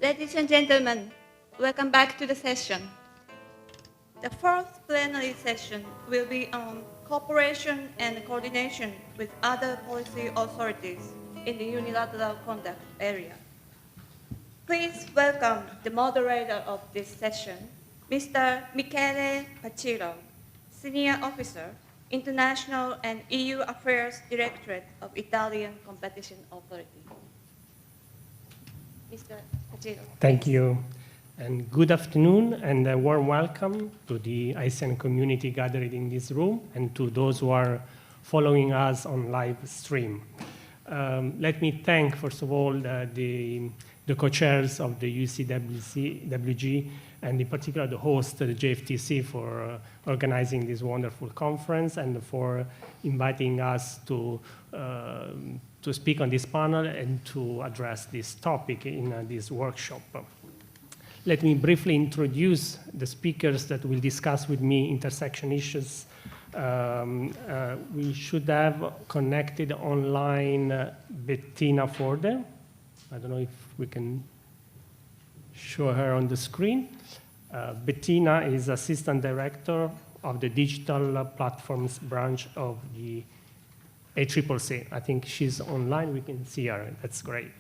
Ladies and gentlemen, welcome back to the session. The fourth plenary session will be on cooperation and coordination with other policy authorities in the unilateral conduct area. Please welcome the moderator of this session, Mr. Michele Pacillo, Senior Officer, International and EU Affairs Directorate of Italian Competition Authority. Mr. Pacillo. Thank you, and good afternoon, and a warm welcome to the ICN community gathered in this room, and to those who are following us on live stream. Let me thank, first of all, the co-chairs of the UCWG, and in particular the host, the JFTC, for organizing this wonderful conference and for inviting us to speak on this panel and to address this topic in this workshop. Let me briefly introduce the speakers that will discuss with me intersection issues. We should have connected online Bettina Forde. I don't know if we can show her on the screen. Bettina is Assistant Director of the Digital Platforms branch of the ACCC. I think she's online. We can see her. That's great.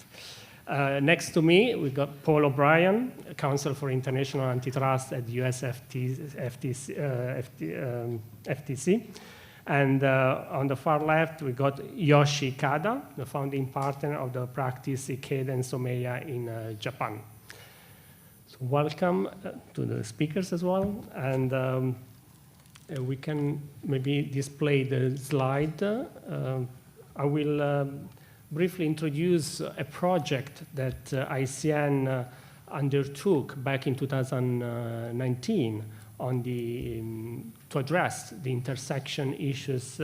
Next to me, we got Paul O'Brien, Counsel for International Antitrust at US FTC. And on the far left, we got Yoshi Kada, the founding partner of the practice Ikeda and Someya in Japan. So welcome to the speakers as well. And we can maybe display the slide. I will briefly introduce a project that ICN undertook back in 2019 on to address the intersection issues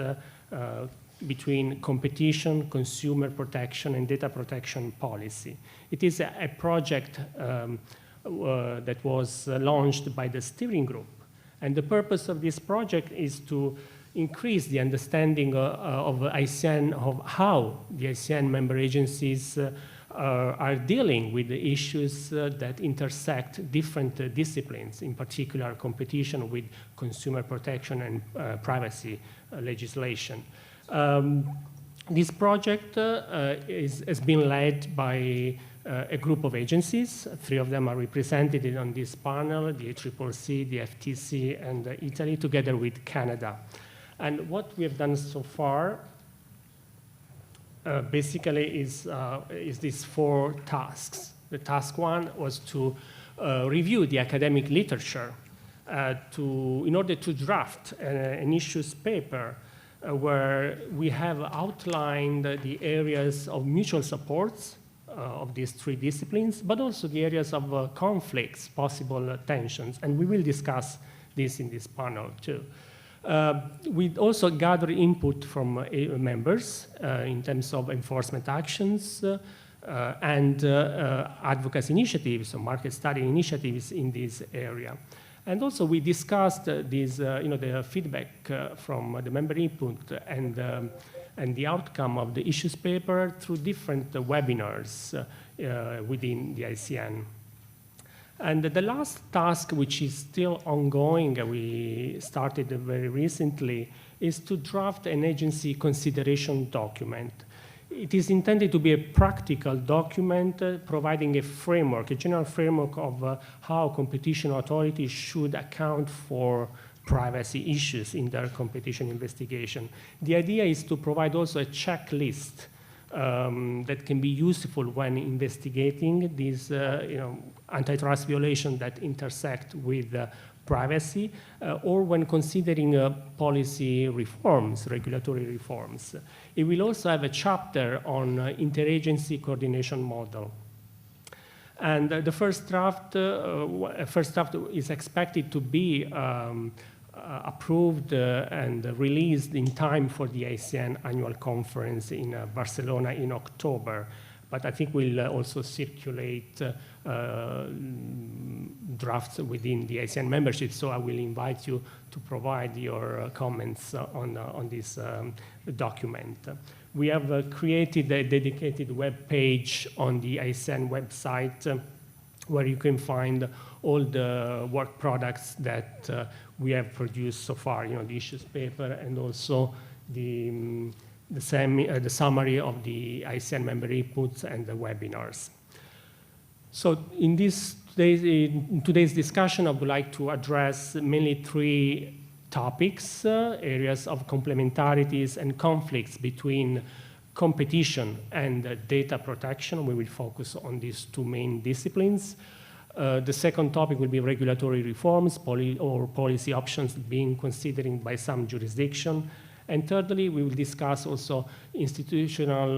between competition, consumer protection, and data protection policy. It is a project that was launched by the steering group. And the purpose of this project is to increase the understanding of ICN, of how the ICN member agencies are dealing with the issues that intersect different disciplines, in particular competition with consumer protection and privacy legislation. This project has been led by a group of agencies. 3 of them are represented on this panel, the ACCC, the FTC, and Italy, together with Canada. And what we have done so far basically is these 4 tasks. The task 1 was to review the academic literature in order to draft an issues paper where we have outlined the areas of mutual supports of these 3 disciplines, but also the areas of conflicts, possible tensions, and we will discuss this in this panel too. We also gather input from members in terms of enforcement actions and advocacy initiatives, so market study initiatives in this area. And also we discussed these, the feedback from the member input and the outcome of the issues paper through different webinars within the ICN. And the last task, which is still ongoing, we started very recently, is to draft an agency consideration document. It is intended to be a practical document providing a framework, a general framework of how competition authorities should account for privacy issues in their competition investigation. The idea is to provide also a checklist that can be useful when investigating these antitrust violations that intersect with privacy or when considering policy reforms, regulatory reforms. It will also have a chapter on interagency coordination model. And the first draft is expected to be approved and released in time for the ICN annual conference in Barcelona in October. But I think we'll also circulate drafts within the ICN membership, so I will invite you to provide your comments on this document. We have created a dedicated web page on the ICN website where you can find all the work products that we have produced so far, the issues paper and also the summary of the ICN member inputs and the webinars. So in today's discussion, I would like to address mainly three topics, areas of complementarities and conflicts between competition and data protection. We will focus on these two main disciplines. The second topic will be regulatory reforms or policy options being considered by some jurisdiction. And thirdly, we will discuss also institutional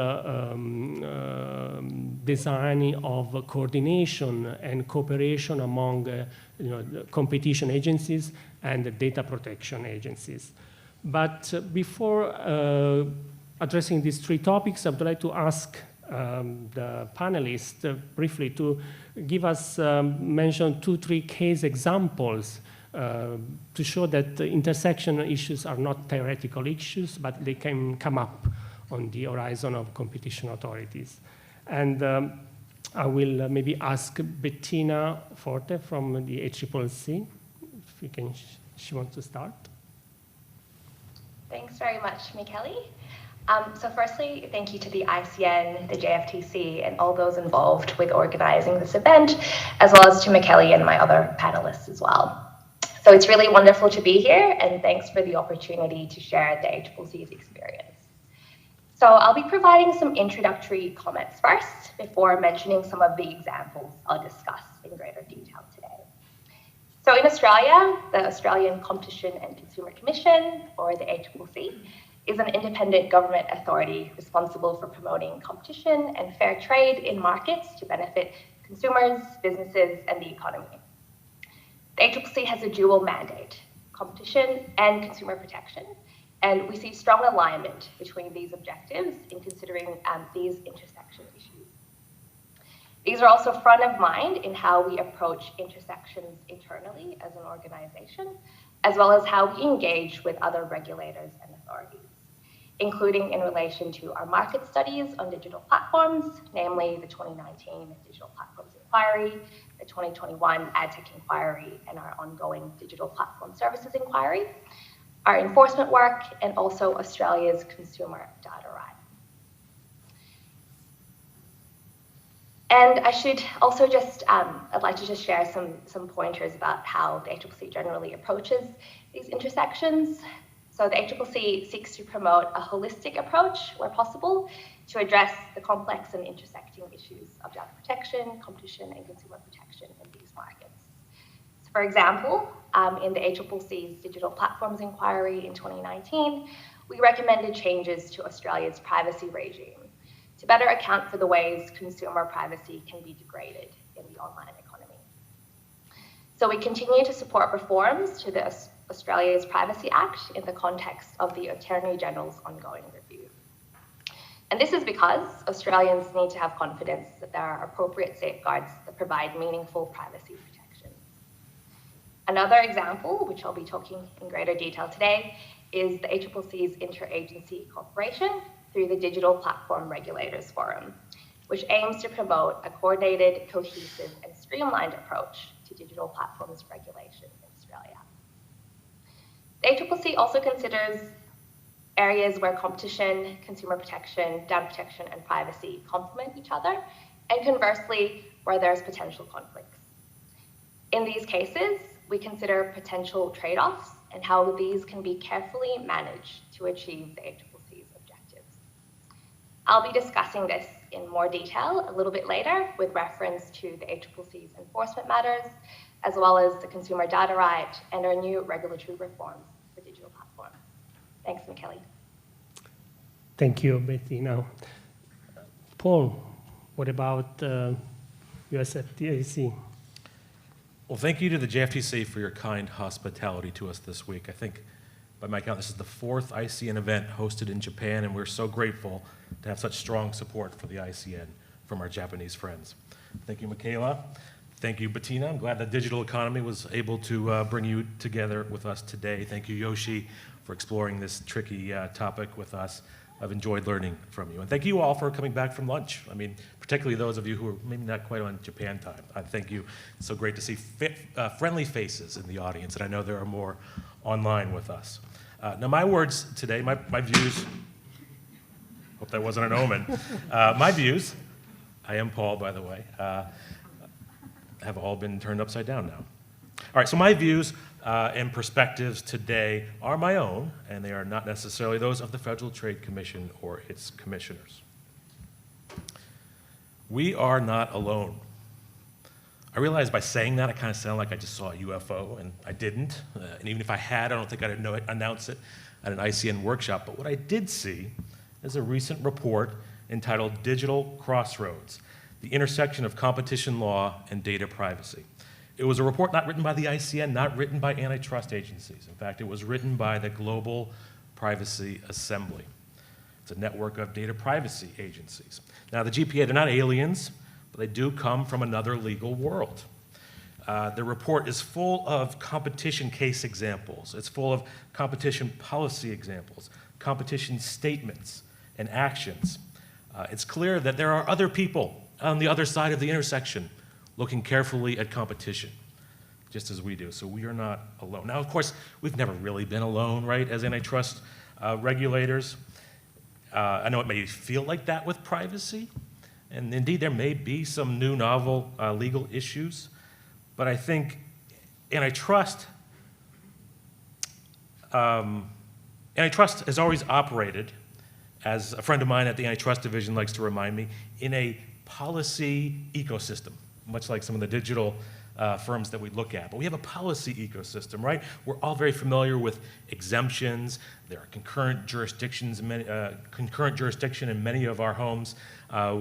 design of coordination and cooperation among competition agencies and data protection agencies. But before addressing these three topics, I would like to ask the panelists briefly to give us, mention 2-3 case examples to show that intersection issues are not theoretical issues, but they can come up on the horizon of competition authorities. And I will maybe ask Bettina Forte from the ACCC, if you can, she wants to start. Thanks very much, Michele. So firstly, thank you to the ICN, the JFTC, and all those involved with organizing this event, as well as to Michele and my other panelists as well. So it's really wonderful to be here, and thanks for the opportunity to share the ACCC's experience. So I'll be providing some introductory comments first, before mentioning some of the examples I'll discuss in greater detail today. So in Australia, the Australian Competition and Consumer Commission, or the ACCC, is an independent government authority responsible for promoting competition and fair trade in markets to benefit consumers, businesses, and the economy. The ACCC has a dual mandate, competition and consumer protection, and we see strong alignment between these objectives in considering these intersection issues. These are also front of mind in how we approach intersections internally as an organization, as well as how we engage with other regulators and authorities, including in relation to our market studies on digital platforms, namely the 2019 Digital Platforms Inquiry, the 2021 AdTech Inquiry, and our ongoing Digital Platform Services Inquiry, our enforcement work, and also Australia's consumer data right. And I should also just, I'd like to just share some pointers about how the ACCC generally approaches these intersections. So the ACCC seeks to promote a holistic approach where possible to address the complex and intersecting issues of data protection, competition, and consumer protection in these markets. So for example, in the ACCC's Digital Platforms Inquiry in 2019, we recommended changes to Australia's privacy regime to better account for the ways consumer privacy can be degraded in the online economy. So we continue to support reforms to the Australia's Privacy Act in the context of the Attorney General's ongoing review. And this is because Australians need to have confidence that there are appropriate safeguards that provide meaningful privacy protections. Another example, which I'll be talking in greater detail today, is the ACCC's interagency cooperation through the Digital Platform Regulators Forum, which aims to promote a coordinated, cohesive, and streamlined approach to digital platforms regulation in Australia. The ACCC also considers areas where competition, consumer protection, data protection, and privacy complement each other, and conversely, where there's potential conflicts. In these cases, we consider potential trade-offs and how these can be carefully managed to achieve the ACCC's objectives. I'll be discussing this in more detail a little bit later with reference to the ACCC's enforcement matters, as well as the consumer data right and our new regulatory reforms for digital platforms. Thanks, Michele. Thank you, Bettina. Paul, what about USFDAC? Well, thank you to the JFTC for your kind hospitality to us this week. I think, by my count, this is the 4th ICN event hosted in Japan, and we're so grateful to have such strong support for the ICN from our Japanese friends. Thank you, Michaela. Thank you, Bettina. I'm glad the digital economy was able to bring you together with us today. Thank you, Yoshi, for exploring this tricky topic with us. I've enjoyed learning from you. And thank you all for coming back from lunch. I mean, particularly those of you who are maybe not quite on Japan time. I thank you. It's so great to see friendly faces in the audience, and I know there are more online with us. Now, my words today, my views, hope that wasn't an omen. My views, I am Paul, by the way, have all been turned upside down now. All right, so my views and perspectives today are my own, and they are not necessarily those of the Federal Trade Commission or its commissioners. We are not alone. I realize by saying that, I kind of sound like I just saw a UFO, and I didn't. And even if I had, I don't think I'd announce it at an ICN workshop. But what I did see is a recent report entitled Digital Crossroads, the Intersection of Competition Law and Data Privacy. It was a report not written by the ICN, not written by antitrust agencies. In fact, it was written by the Global Privacy Assembly. It's a network of data privacy agencies. Now, the GPA, they're not aliens, but they do come from another legal world. The report is full of competition case examples. It's full of competition policy examples, competition statements and actions. It's clear that there are other people on the other side of the intersection looking carefully at competition, just as we do. So we are not alone. Now, of course, we've never really been alone, right, as antitrust regulators. I know it may feel like that with privacy, and indeed there may be some new novel legal issues, but I think antitrust has always operated, as a friend of mine at the Antitrust Division likes to remind me, in a policy ecosystem, much like some of the digital firms that we look at. But we have a policy ecosystem, right? We're all very familiar with exemptions. There are concurrent jurisdiction in many of our homes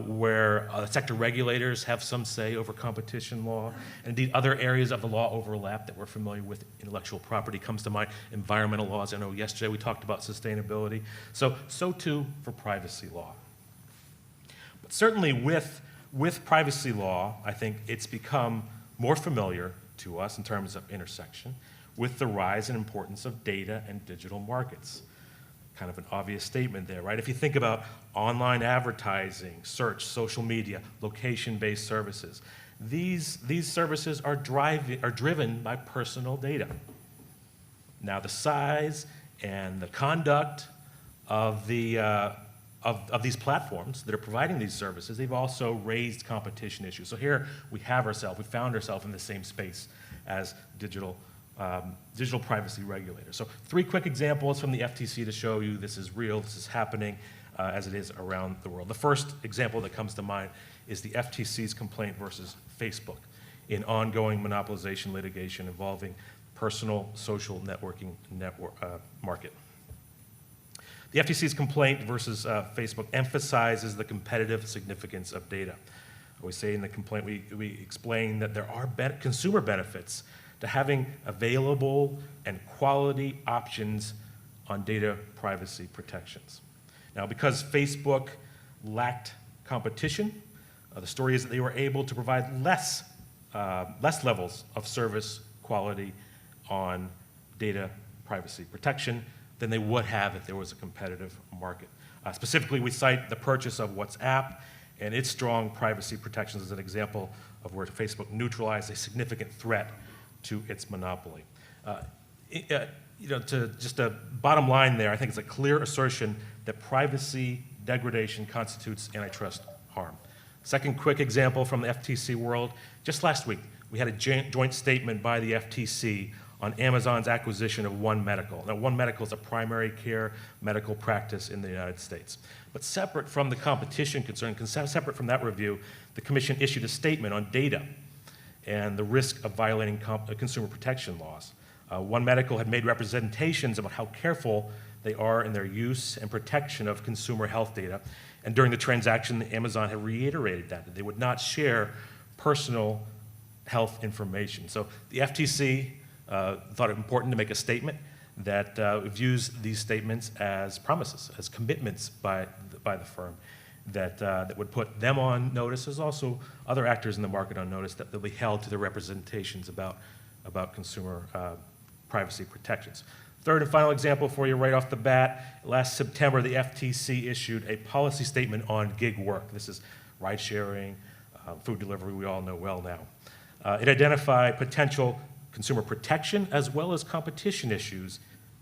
where sector regulators have some say over competition law. And indeed, other areas of the law overlap that we're familiar with. Intellectual property comes to mind, environmental laws. I know yesterday we talked about sustainability. So too for privacy law. But certainly with privacy law, I think it's become more familiar to us in terms of intersection with the rise and importance of data and digital markets. Kind of an obvious statement there, right? If you think about online advertising, search, social media, location-based services, these services are driven by personal data. Now, the size and the conduct of these platforms that are providing these services, they've also raised competition issues. So here we found ourselves in the same space as digital privacy regulators. So 3 quick examples from the FTC to show you this is real, this is happening as it is around the world. The first example that comes to mind is the FTC's complaint versus Facebook in ongoing monopolization litigation involving personal social networking market. The FTC's complaint versus Facebook emphasizes the competitive significance of data. We say in the complaint, we explain that there are consumer benefits to having available and quality options on data privacy protections. Now, because Facebook lacked competition, the story is that they were able to provide less levels of service quality on data privacy protection than they would have if there was a competitive market. Specifically, we cite the purchase of WhatsApp and its strong privacy protections as an example of where Facebook neutralized a significant threat to its monopoly. To just a bottom line there, I think it's a clear assertion that privacy degradation constitutes antitrust harm. Second quick example from the FTC world, just last week, we had a joint statement by the FTC on Amazon's acquisition of One Medical. Now, One Medical is a primary care medical practice in the United States. But separate from the competition concern, separate from that review, the Commission issued a statement on data and the risk of violating consumer protection laws. One Medical had made representations about how careful they are in their use and protection of consumer health data. And during the transaction, Amazon had reiterated that they would not share personal health information. So the FTC thought it important to make a statement that views these statements as promises, as commitments by the firm that would put them on notice, as also other actors in the market on notice, that they'll be held to their representations about consumer privacy protections. Third and final example for you right off the bat. Last September, the FTC issued a policy statement on gig work. This is ride sharing, food delivery, we all know well now. It identified potential consumer protection as well as competition issues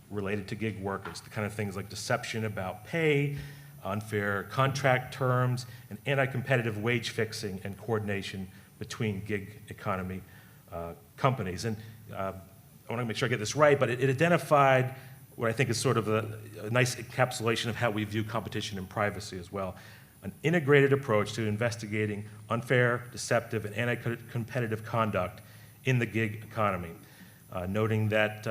related to gig workers, the kind of things like deception about pay, unfair contract terms, and anti-competitive wage fixing and coordination between gig economy companies. And I want to make sure I get this right, but it identified what I think is sort of a nice encapsulation of how we view competition and privacy as well. An integrated approach to investigating unfair, deceptive, and anti-competitive conduct in the gig economy, noting that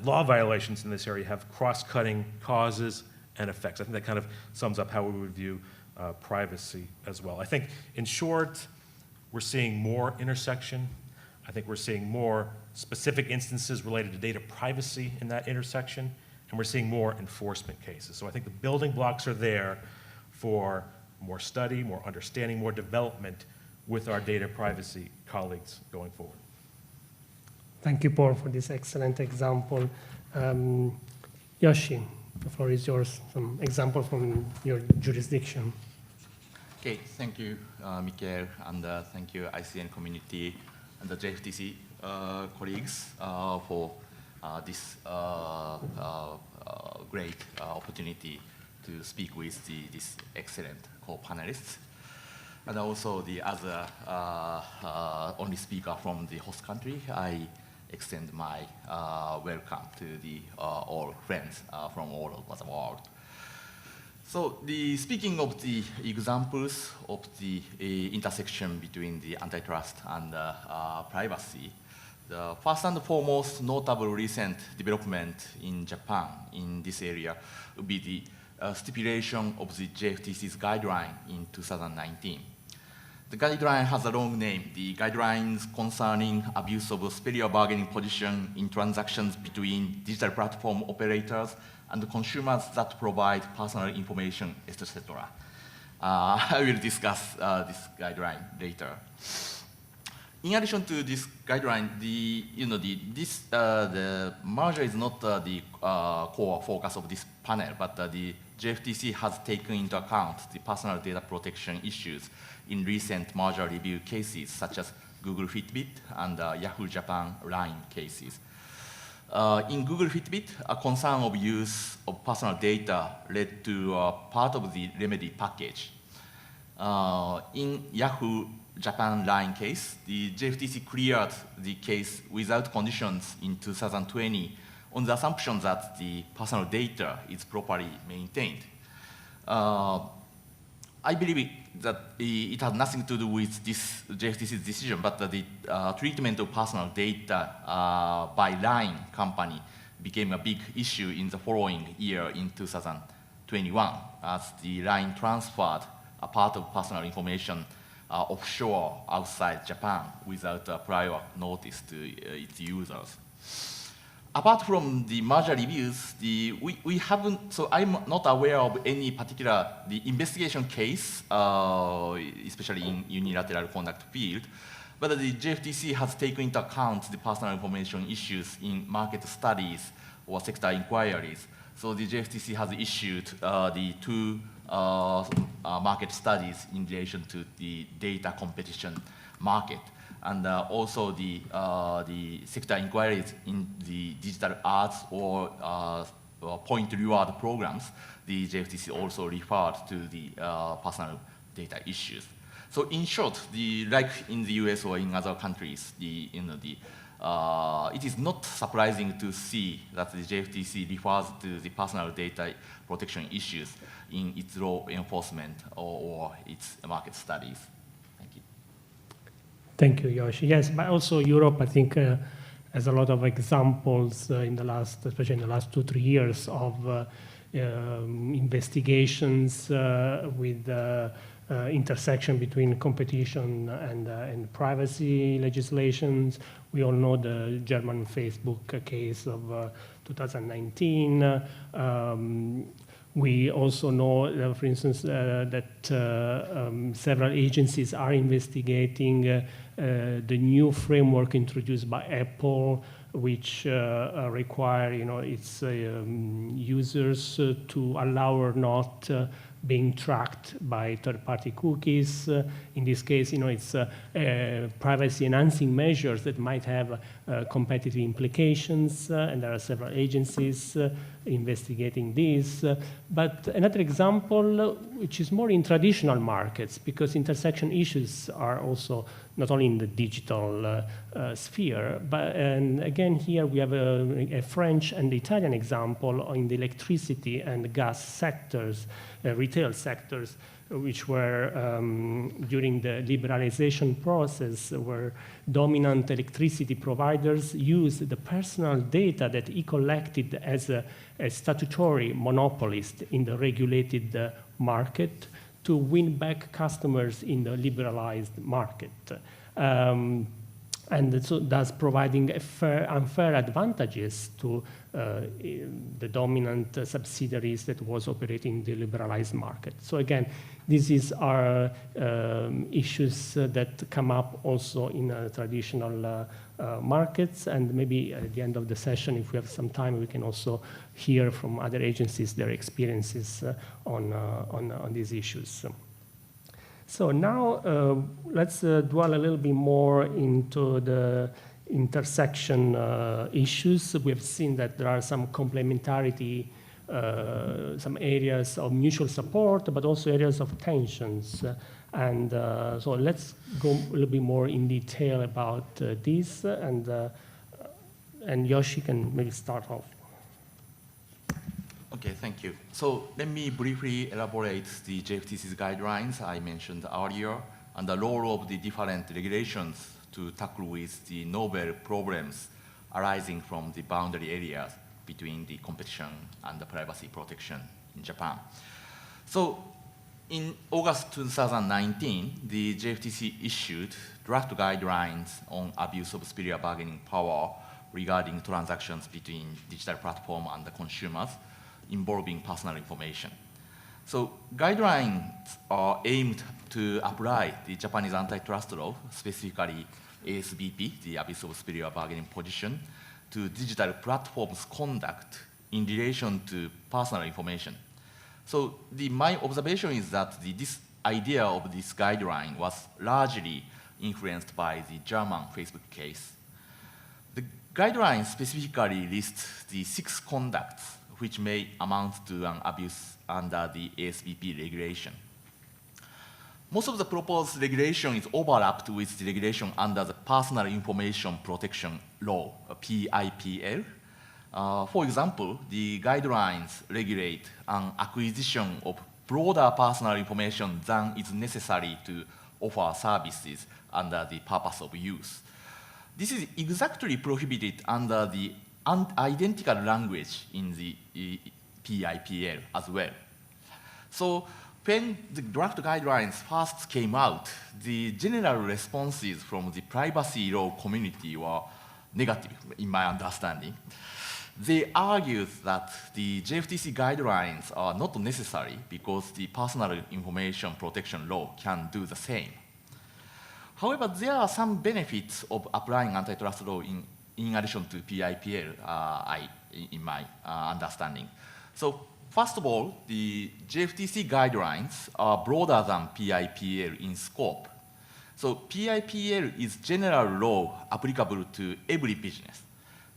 law violations in this area have cross-cutting causes and effects. I think that kind of sums up how we would view privacy as well. I think, in short, we're seeing more intersection. I think we're seeing more specific instances related to data privacy in that intersection, and we're seeing more enforcement cases. So I think the building blocks are there for more study, more understanding, more development with our data privacy colleagues going forward. Thank you, Paul, for this excellent example. Yoshi, the floor is yours. Some example from your jurisdiction. Okay, thank you, Mikael, and thank you, ICN community and the JFTC colleagues for this great opportunity to speak with this excellent co-panelists, and also the other only speaker from the host country. I extend my welcome to the all friends from all over the world. So speaking of the examples of the intersection between the antitrust and privacy, the first and foremost notable recent development in Japan in this area would be the stipulation of the JFTC's guideline in 2019. The guideline has a long name, the Guidelines Concerning Abuse of Superior Bargaining Position in Transactions Between Digital Platform Operators and Consumers that Provide Personal Information, etc. I will discuss this guideline later. In addition to this guideline, the merger is not the core focus of this panel, but the JFTC has taken into account the personal data protection issues in recent merger review cases, such as Google Fitbit and Yahoo Japan LINE cases. In Google Fitbit, a concern of use of personal data led to part of the remedy package. In Yahoo Japan LINE case, the JFTC cleared the case without conditions in 2020 on the assumption that the personal data is properly maintained. I believe that it has nothing to do with this JFTC's decision, but the treatment of personal data by LINE company became a big issue in the following year in 2021, as the LINE transferred a part of personal information offshore outside Japan without prior notice to its users. Apart from the merger reviews, we haven't, so I'm not aware of any particular investigation case, especially in unilateral conduct field, but the JFTC has taken into account the personal information issues in market studies or sector inquiries. So the JFTC has issued the two market studies in relation to the data competition market, and also the sector inquiries in the digital arts or point reward programs. The JFTC also referred to the personal data issues. So in short, like in the US or in other countries, it is not surprising to see that the JFTC refers to the personal data protection issues in its law enforcement or its market studies. Thank you. Thank you, Yoshi. Yes, but also Europe, I think, has a lot of examples especially in the last 2-3 years of investigations with intersection between competition and privacy legislations. We all know the German Facebook case of 2019. We also know, for instance, that several agencies are investigating the new framework introduced by Apple which require its users to allow or not being tracked by third-party cookies. In this case, it's privacy-enhancing measures that might have competitive implications, and there are several agencies investigating this. But another example, which is more in traditional markets, because intersection issues are also not only in the digital sphere, and again, here we have a French and Italian example in the electricity and gas sectors, retail sectors, which were during the liberalization process, where dominant electricity providers used the personal data that he collected as a statutory monopolist in the regulated market to win back customers in the liberalized market. And so thus providing unfair advantages to the dominant subsidiaries that was operating the liberalized market. So again, these are issues that come up also in traditional markets, and maybe at the end of the session, if we have some time, we can also hear from other agencies their experiences on these issues. So now let's dwell a little bit more into the intersection issues. We have seen that there are some complementarity, some areas of mutual support, but also areas of tensions. And so let's go a little bit more in detail about this, and Yoshi can maybe start off. Okay, thank you. So let me briefly elaborate the JFTC's guidelines I mentioned earlier and the role of the different regulations to tackle with the novel problems arising from the boundary areas between the competition and the privacy protection in Japan. So in August 2019, the JFTC issued draft guidelines on abuse of superior bargaining power regarding transactions between digital platform and the consumers involving personal information. So guidelines are aimed to apply the Japanese antitrust law, specifically ASBP, the abuse of superior bargaining position, to digital platforms' conduct in relation to personal information. So my observation is that this idea of this guideline was largely influenced by the German Facebook case. The guideline specifically lists the 6 conducts which may amount to an abuse under the ASBP regulation. Most of the proposed regulation is overlapped with the regulation under the Personal Information Protection Law, PIPL. For example, the guidelines regulate an acquisition of broader personal information than is necessary to offer services under the purpose of use. This is exactly prohibited under the identical language in the PIPL as well. So when the draft guidelines first came out, the general responses from the privacy law community were negative, in my understanding. They argued that the JFTC guidelines are not necessary because the personal information protection law can do the same. However, there are some benefits of applying antitrust law in addition to PIPL, in my understanding. So first of all, the JFTC guidelines are broader than PIPL in scope. So PIPL is general law applicable to every business.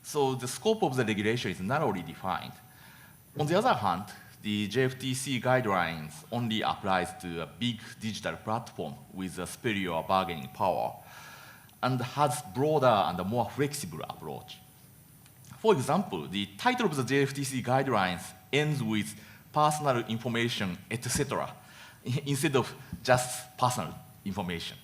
So the scope of the regulation is narrowly defined. On the other hand, the JFTC guidelines only applies to a big digital platform with a superior bargaining power and has broader and a more flexible approach. For example, the title of the JFTC guidelines ends with personal information, etc., instead of just personal information.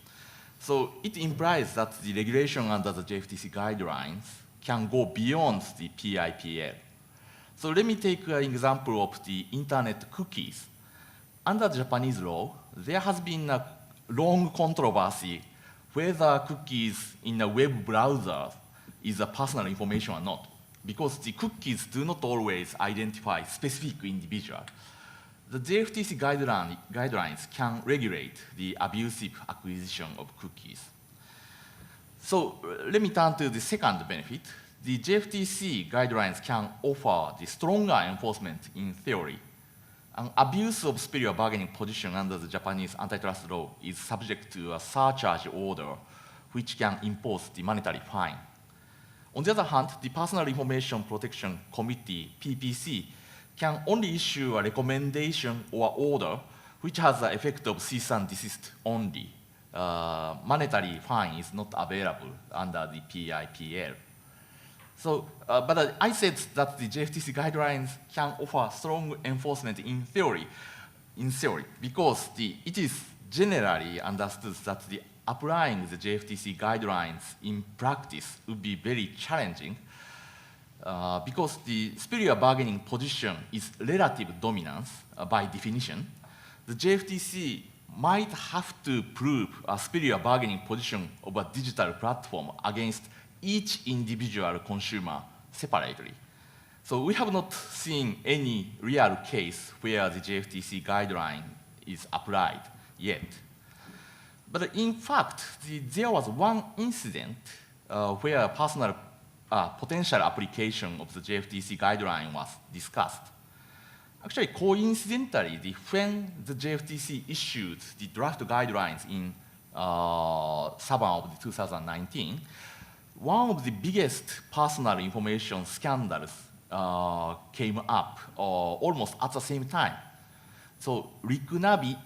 So it implies that the regulation under the JFTC guidelines can go beyond the PIPL. So let me take an example of the internet cookies. Under Japanese law, there has been a long controversy whether cookies in a web browser is a personal information or not, because the cookies do not always identify specific individual. The JFTC guidelines can regulate the abusive acquisition of cookies. So let me turn to the second benefit. the JFTC guidelines can offer the stronger enforcement in theory. An abuse of superior bargaining position under the Japanese antitrust law is subject to a surcharge order, which can impose the monetary fine. On the other hand, the Personal Information Protection Committee, PPC, can only issue a recommendation or order which has the effect of cease and desist only. Monetary fine is not available under the PIPL. So, but I said that the JFTC guidelines can offer strong enforcement in theory, because it is generally understood that applying the JFTC guidelines in practice would be very challenging, because the superior bargaining position is relative dominance by definition. The JFTC might have to prove a superior bargaining position of a digital platform against each individual consumer separately. So we have not seen any real case where the JFTC guideline is applied yet. But in fact, there was one incident where a potential application of the JFTC guideline was discussed. Actually, coincidentally, when the JFTC issued the draft guidelines in summer of 2019, one of the biggest personal information scandals came up almost at the same time. So Rikunabi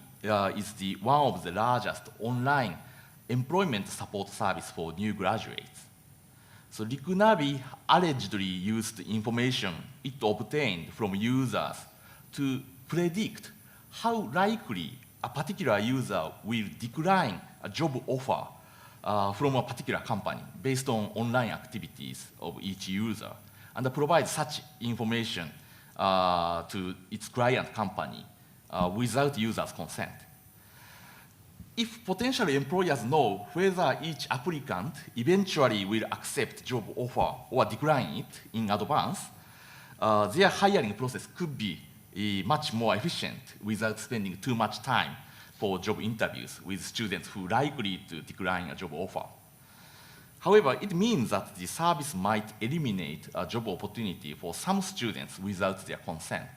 is one of the largest online employment support service for new graduates. So Rikunabi allegedly used information it obtained from users to predict how likely a particular user will decline a job offer from a particular company based on online activities of each user, and provide such information to its client company without user's consent. If potential employers know whether each applicant eventually will accept job offer or decline it in advance, their hiring process could be much more efficient without spending too much time for job interviews with students who are likely to decline a job offer. However, it means that the service might eliminate a job opportunity for some students without their consent.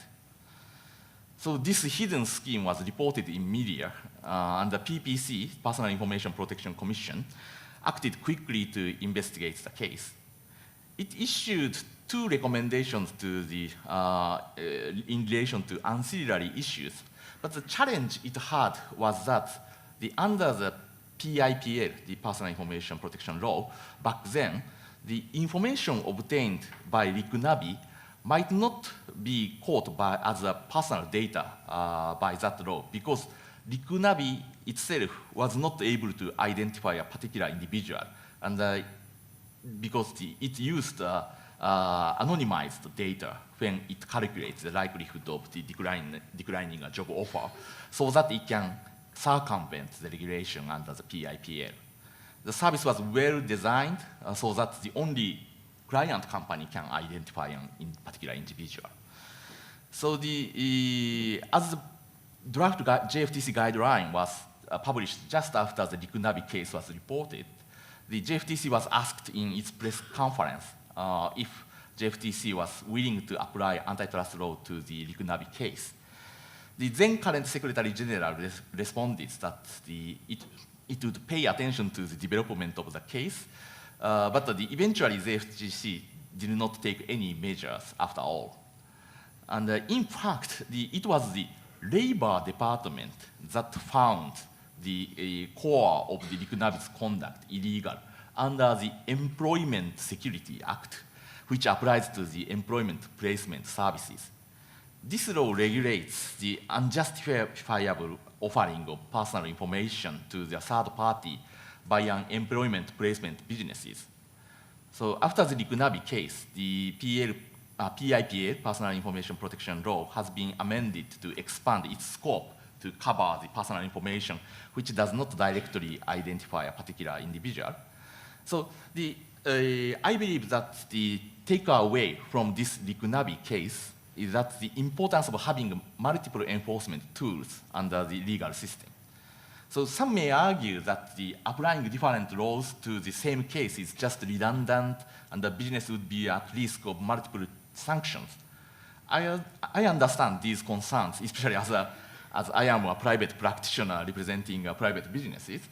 So this hidden scheme was reported in media, and the PPC, Personal Information Protection Commission, acted quickly to investigate the case. It issued 2 recommendations to in relation to ancillary issues, but the challenge it had was that under the PIPL, the Personal Information Protection Law, back then, the information obtained by Rikunabi might not be caught as a personal data by that law, because Rikunabi itself was not able to identify a particular individual, and because it used anonymized data when it calculates the likelihood of the declining a job offer, so that it can circumvent the regulation under the PIPL. The service was well designed so that the only client company can identify in particular individual. So as the draft JFTC guideline was published just after the Rikunabi case was reported, the JFTC was asked in its press conference if JFTC was willing to apply antitrust law to the Rikunabi case. The then current Secretary General responded that it would pay attention to the development of the case, but eventually the JFTC did not take any measures after all. And in fact, it was the Labor Department that found the core of the Rikunabi's conduct illegal under the Employment Security Act, which applies to the employment placement services. This law regulates the unjustifiable offering of personal information to the third party by an employment placement businesses. So after the Rikunabi case, the PIPA, Personal Information Protection Law, has been amended to expand its scope to cover the personal information which does not directly identify a particular individual. So I believe that the takeaway from this Rikunabi case is that the importance of having multiple enforcement tools under the legal system. So some may argue that the applying different laws to the same case is just redundant and the business would be at risk of multiple sanctions. I understand these concerns, especially as I am a private practitioner representing private businesses.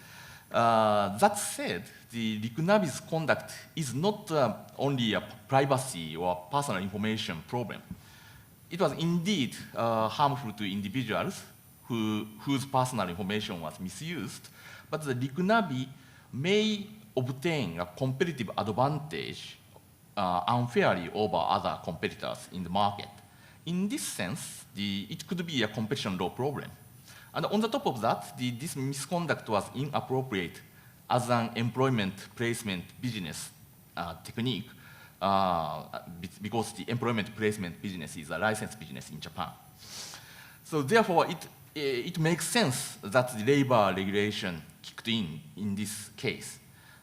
That said, the Rikunabi's conduct is not only a privacy or personal information problem. It was indeed harmful to individuals whose personal information was misused, but the Rikunabi may obtain a competitive advantage unfairly over other competitors in the market. In this sense, it could be a competition law problem. And on the top of that, this misconduct was inappropriate as an employment placement business technique because the employment placement business is a licensed business in Japan. So therefore, it makes sense that the labor regulation kicked in this case.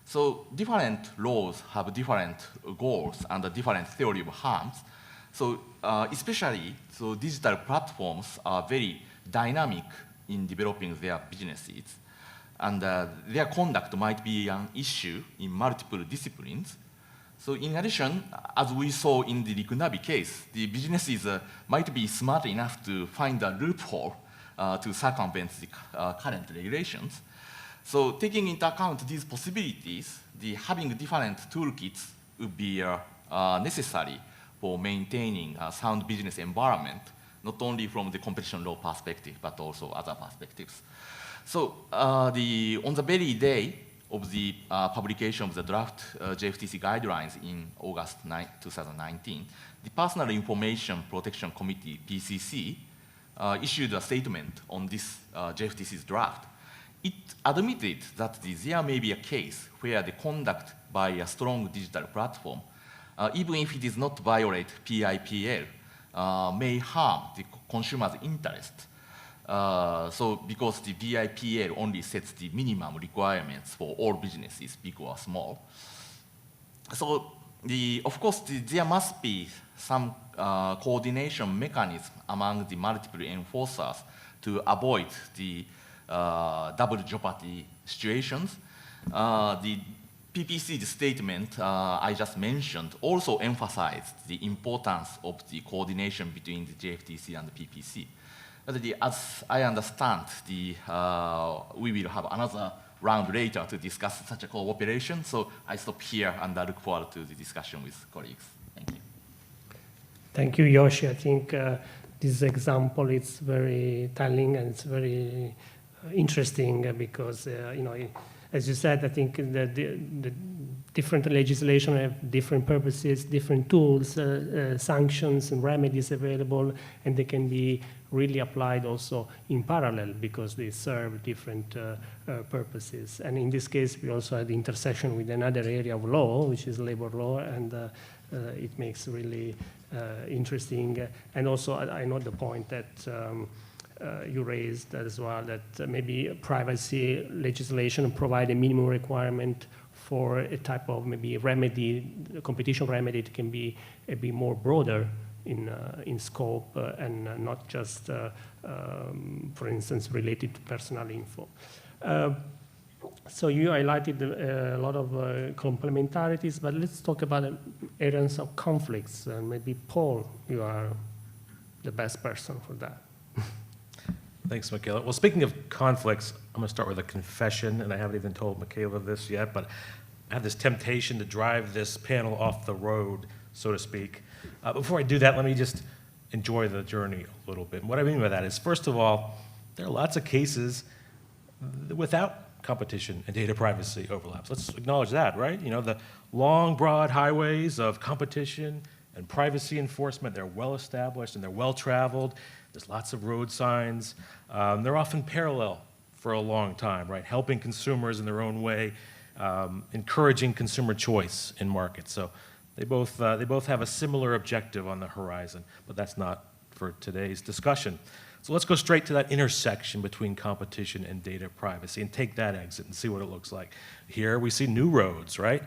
So different laws have different goals and a different theory of harms. So especially, so digital platforms are very dynamic in developing their businesses. And their conduct might be an issue in multiple disciplines. So in addition, as we saw in the Rikunabi case, the businesses might be smart enough to find a loophole to circumvent the current regulations. So taking into account these possibilities, having different toolkits would be necessary for maintaining a sound business environment, not only from the competition law perspective, but also other perspectives. So on the very day of the publication of the draft JFTC guidelines in August 2019, the Personal Information Protection Committee, PCC, issued a statement on this JFTC's draft. It admitted that there may be a case where the conduct by a strong digital platform, even if it does not violate PIPL, may harm the consumer's interest. So because the PIPL only sets the minimum requirements for all businesses, big or small. So of course, there must be some coordination mechanism among the multiple enforcers to avoid the double jeopardy situations. The PPC's statement I just mentioned also emphasized the importance of the coordination between the JFTC and the PPC. But as I understand, we will have another round later to discuss such a cooperation. So I stop here and I look forward to the discussion with colleagues. Thank you. Thank you, Yoshi. I think this example is very telling and it's very interesting because, as you said, I think the different legislation have different purposes, different tools, sanctions and remedies available, and they can be really applied also in parallel because they serve different purposes. And in this case, we also had the intersection with another area of law, which is labor law, and it makes really interesting. And also, I know the point that you raised as well, that maybe privacy legislation provide a minimum requirement for a type of maybe remedy, competition remedy that can be a bit more broader in scope and not just, for instance, related to personal info. So you highlighted a lot of complementarities, but let's talk about areas of conflicts. Maybe Paul, you are the best person for that. Thanks, Michaela. Well, speaking of conflicts, I'm going to start with a confession, and I haven't even told Michaela this yet, but I have this temptation to drive this panel off the road, so to speak. Before I do that, let me just enjoy the journey a little bit. And what I mean by that is, first of all, there are lots of cases without competition and data privacy overlaps. Let's acknowledge that, right? The long, broad highways of competition and privacy enforcement, they're well established and they're well traveled. There's lots of road signs. They're often parallel for a long time, right? Helping consumers in their own way, encouraging consumer choice in markets. So they both have a similar objective on the horizon, but that's not for today's discussion. So let's go straight to that intersection between competition and data privacy and take that exit and see what it looks like. Here we see new roads, right?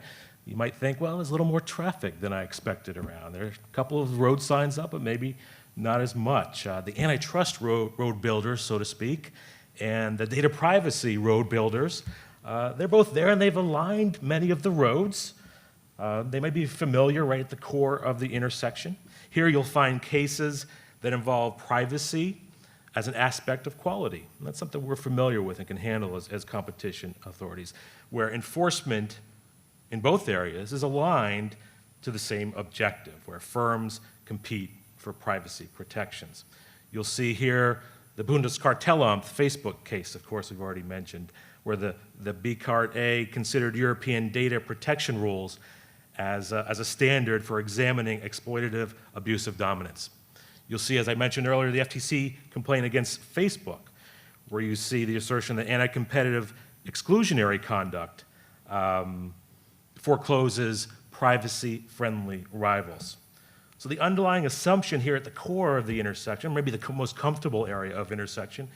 You might think, well, there's a little more traffic than I expected around. There are a couple of road signs up, but maybe not as much. The antitrust road builders, so to speak, and the data privacy road builders. They're both there, and they've aligned many of the roads. They might be familiar right at the core of the intersection. Here you'll find cases that involve privacy as an aspect of quality. And that's something we're familiar with and can handle as competition authorities, where enforcement in both areas is aligned to the same objective, where firms compete for privacy protections. You'll see here the Bundeskartellamt Facebook case, of course, we've already mentioned, where the BCART A considered European data protection rules as a standard for examining exploitative abusive dominance. You'll see, as I mentioned earlier, the FTC complaint against Facebook, where you see the assertion that anti-competitive exclusionary conduct forecloses privacy-friendly rivals. So the underlying assumption here at the core of the intersection, maybe the most comfortable area of intersection,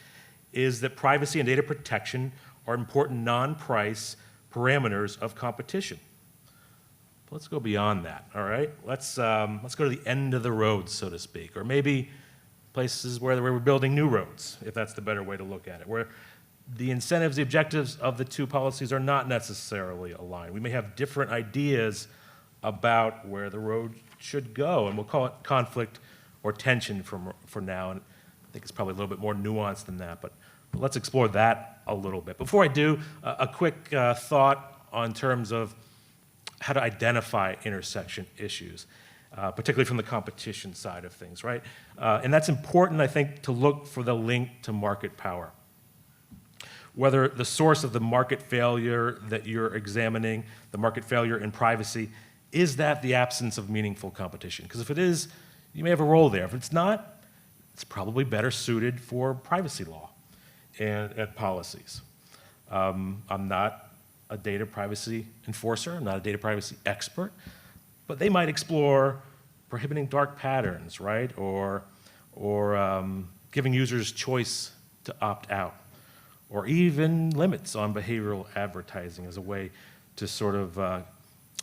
is that privacy and data protection are important non-price parameters of competition. But let's go beyond that, all right? Let's go to the end of the road, so to speak, or maybe places where we're building new roads, if that's the better way to look at it, where the incentives, the objectives of the two policies are not necessarily aligned. We may have different ideas about where the road should go, and we'll call it conflict or tension for now, and I think it's probably a little bit more nuanced than that, but let's explore that a little bit. Before I do, a quick thought on terms of how to identify intersection issues, particularly from the competition side of things, right? And that's important, I think, to look for the link to market power. Whether the source of the market failure that you're examining, the market failure in privacy, is that the absence of meaningful competition? Because if it is, you may have a role there. If it's not, it's probably better suited for privacy law and policies. I'm not a data privacy enforcer, I'm not a data privacy expert, but they might explore prohibiting dark patterns, right? Or giving users choice to opt out, or even limits on behavioral advertising as a way to sort of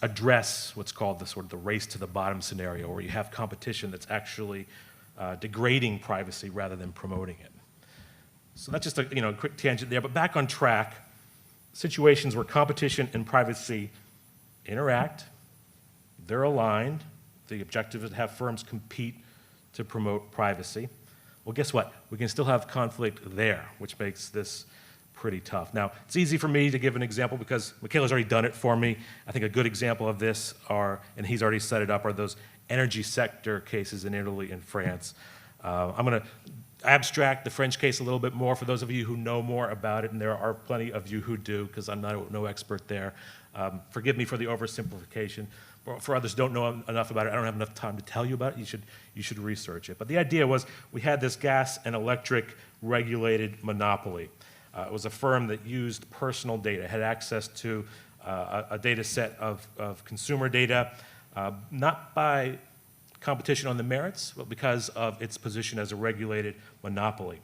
address what's called the race to the bottom scenario, where you have competition that's actually degrading privacy rather than promoting it. So that's just a quick tangent there, but back on track. Situations where competition and privacy interact, they're aligned. The objective is to have firms compete to promote privacy. Well, guess what? We can still have conflict there, which makes this pretty tough. Now, it's easy for me to give an example because Michaela's already done it for me. I think a good example of this and he's already set it up, are those energy sector cases in Italy and France. I'm going to abstract the French case a little bit more for those of you who know more about it, and there are plenty of you who do, because I'm no expert there. Forgive me for the oversimplification. For others who don't know enough about it, I don't have enough time to tell you about it. You should research it. But the idea was we had this gas and electric regulated monopoly. It was a firm that used personal data, had access to a data set of consumer data, not by competition on the merits, but because of its position as a regulated monopoly.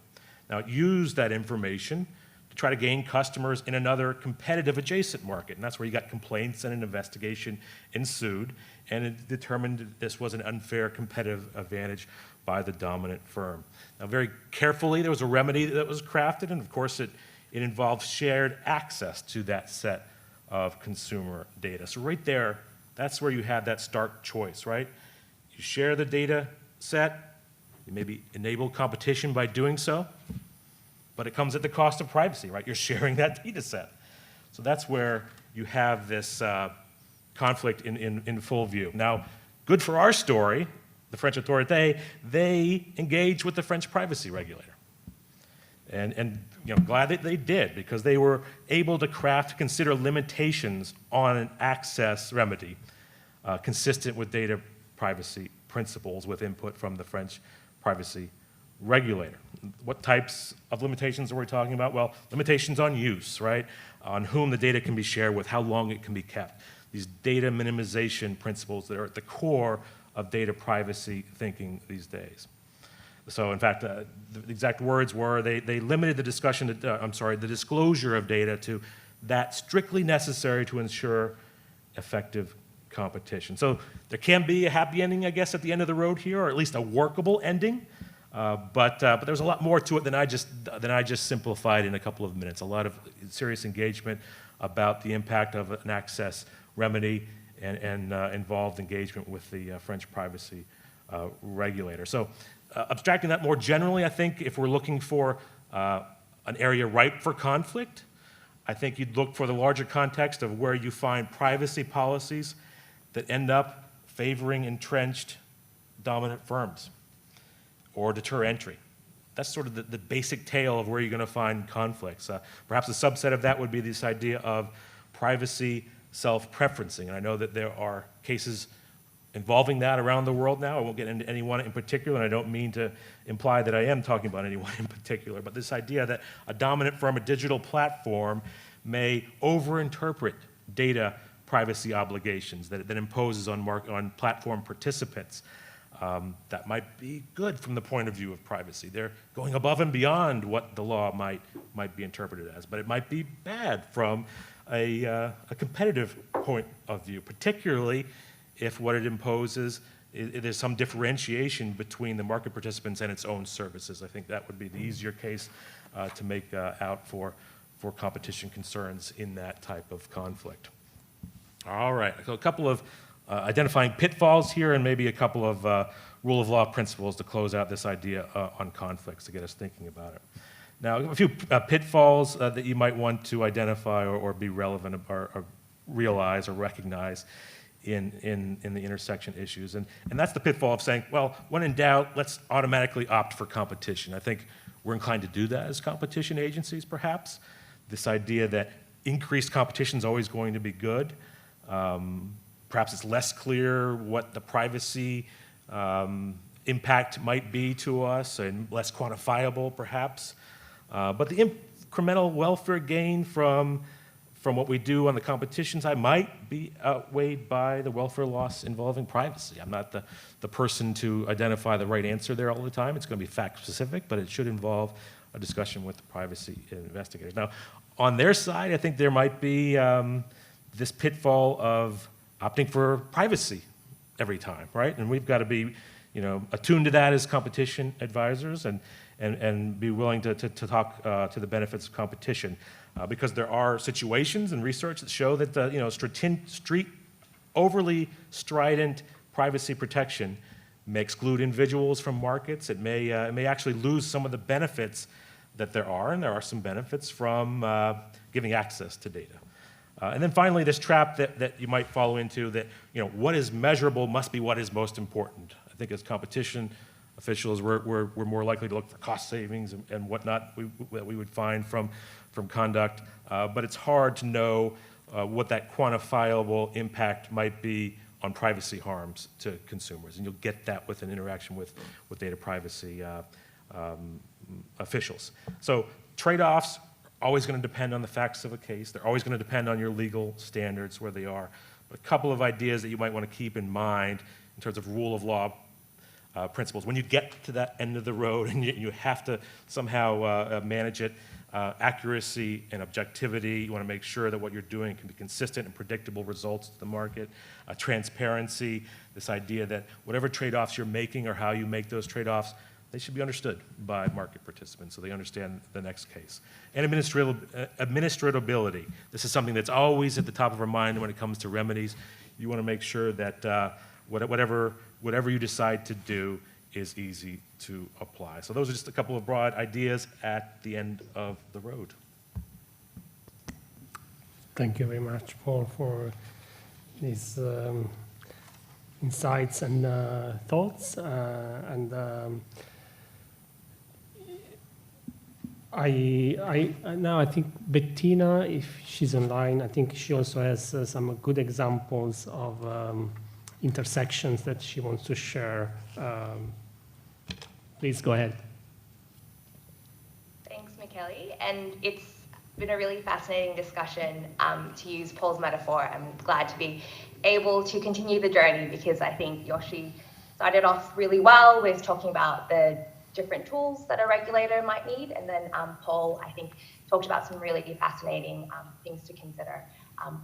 Now, it used that information to try to gain customers in another competitive adjacent market, and that's where you got complaints and an investigation ensued, and it determined that this was an unfair competitive advantage by the dominant firm. Now, very carefully, there was a remedy that was crafted, and of course, it involved shared access to that set of consumer data. So right there, that's where you have that stark choice, right? You share the data set, you maybe enable competition by doing so, but it comes at the cost of privacy, right? You're sharing that data set. So that's where you have this conflict in full view. Now, good for our story, the French authority, they engaged with the French privacy regulator. And glad that they did, because they were able to consider limitations on an access remedy consistent with data privacy principles with input from the French privacy regulator. What types of limitations are we talking about? Well, limitations on use, right? On whom the data can be shared with, how long it can be kept. These data minimization principles that are at the core of data privacy thinking these days. So in fact, the exact words were they limited the the disclosure of data to that strictly necessary to ensure effective competition. So there can be a happy ending, I guess, at the end of the road here, or at least a workable ending. But there's a lot more to it than I just simplified in a couple of minutes. A lot of serious engagement about the impact of an access remedy and involved engagement with the French privacy regulator. So abstracting that more generally, I think if we're looking for an area ripe for conflict, I think you'd look for the larger context of where you find privacy policies that end up favoring entrenched dominant firms or deter entry. That's sort of the basic tale of where you're going to find conflicts. Perhaps a subset of that would be this idea of privacy self-preferencing. And I know that there are cases involving that around the world now. I won't get into any one in particular, and I don't mean to imply that I am talking about anyone in particular, but this idea that a dominant firm, a digital platform, may overinterpret data privacy obligations that imposes on platform participants. That might be good from the point of view of privacy. They're going above and beyond what the law might be interpreted as, but it might be bad from a competitive point of view, particularly if what it imposes, there's some differentiation between the market participants and its own services. I think that would be the easier case to make out for competition concerns in that type of conflict. All right, so a couple of identifying pitfalls here and maybe a couple of rule of law principles to close out this idea on conflicts to get us thinking about it. Now, a few pitfalls that you might want to identify or be relevant or realize or recognize in the intersection issues. And that's the pitfall of saying, well, when in doubt, let's automatically opt for competition. I think we're inclined to do that as competition agencies, perhaps. This idea that increased competition is always going to be good. Perhaps it's less clear what the privacy impact might be to us and less quantifiable, perhaps. But the incremental welfare gain from what we do on the competition side might be outweighed by the welfare loss involving privacy. I'm not the person to identify the right answer there all the time. It's going to be fact-specific, but it should involve a discussion with the privacy investigators. Now, on their side, I think there might be this pitfall of opting for privacy every time, right? And we've got to be, attuned to that as competition advisors and be willing to talk to the benefits of competition. Because there are situations and research that show that overly strident privacy protection may exclude individuals from markets. It may actually lose some of the benefits that there are, and there are some benefits from giving access to data. And then finally, this trap that you might fall into that what is measurable must be what is most important. I think as competition officials, we're more likely to look for cost savings and whatnot that we would find from conduct, but it's hard to know what that quantifiable impact might be on privacy harms to consumers, and you'll get that with an interaction with data privacy officials. So trade-offs are always going to depend on the facts of a case. They're always going to depend on your legal standards, where they are. But a couple of ideas that you might want to keep in mind in terms of rule of law principles. When you get to that end of the road and you have to somehow manage it, accuracy and objectivity. You want to make sure that what you're doing can be consistent and predictable results to the market. Transparency, this idea that whatever trade-offs you're making or how you make those trade-offs, they should be understood by market participants so they understand the next case. And administratability. This is something that's always at the top of our mind when it comes to remedies. You want to make sure that whatever you decide to do is easy to apply. So those are just a couple of broad ideas at the end of the road. Thank you very much, Paul, for these insights and thoughts. Now I think Bettina, if she's online, I think she also has some good examples of intersections that she wants to share. Please go ahead. Thanks, Michele. And it's been a really fascinating discussion. To use Paul's metaphor, I'm glad to be able to continue the journey because I think Yoshi started off really well with talking about the different tools that a regulator might need. And then Paul, I think, talked about some really fascinating things to consider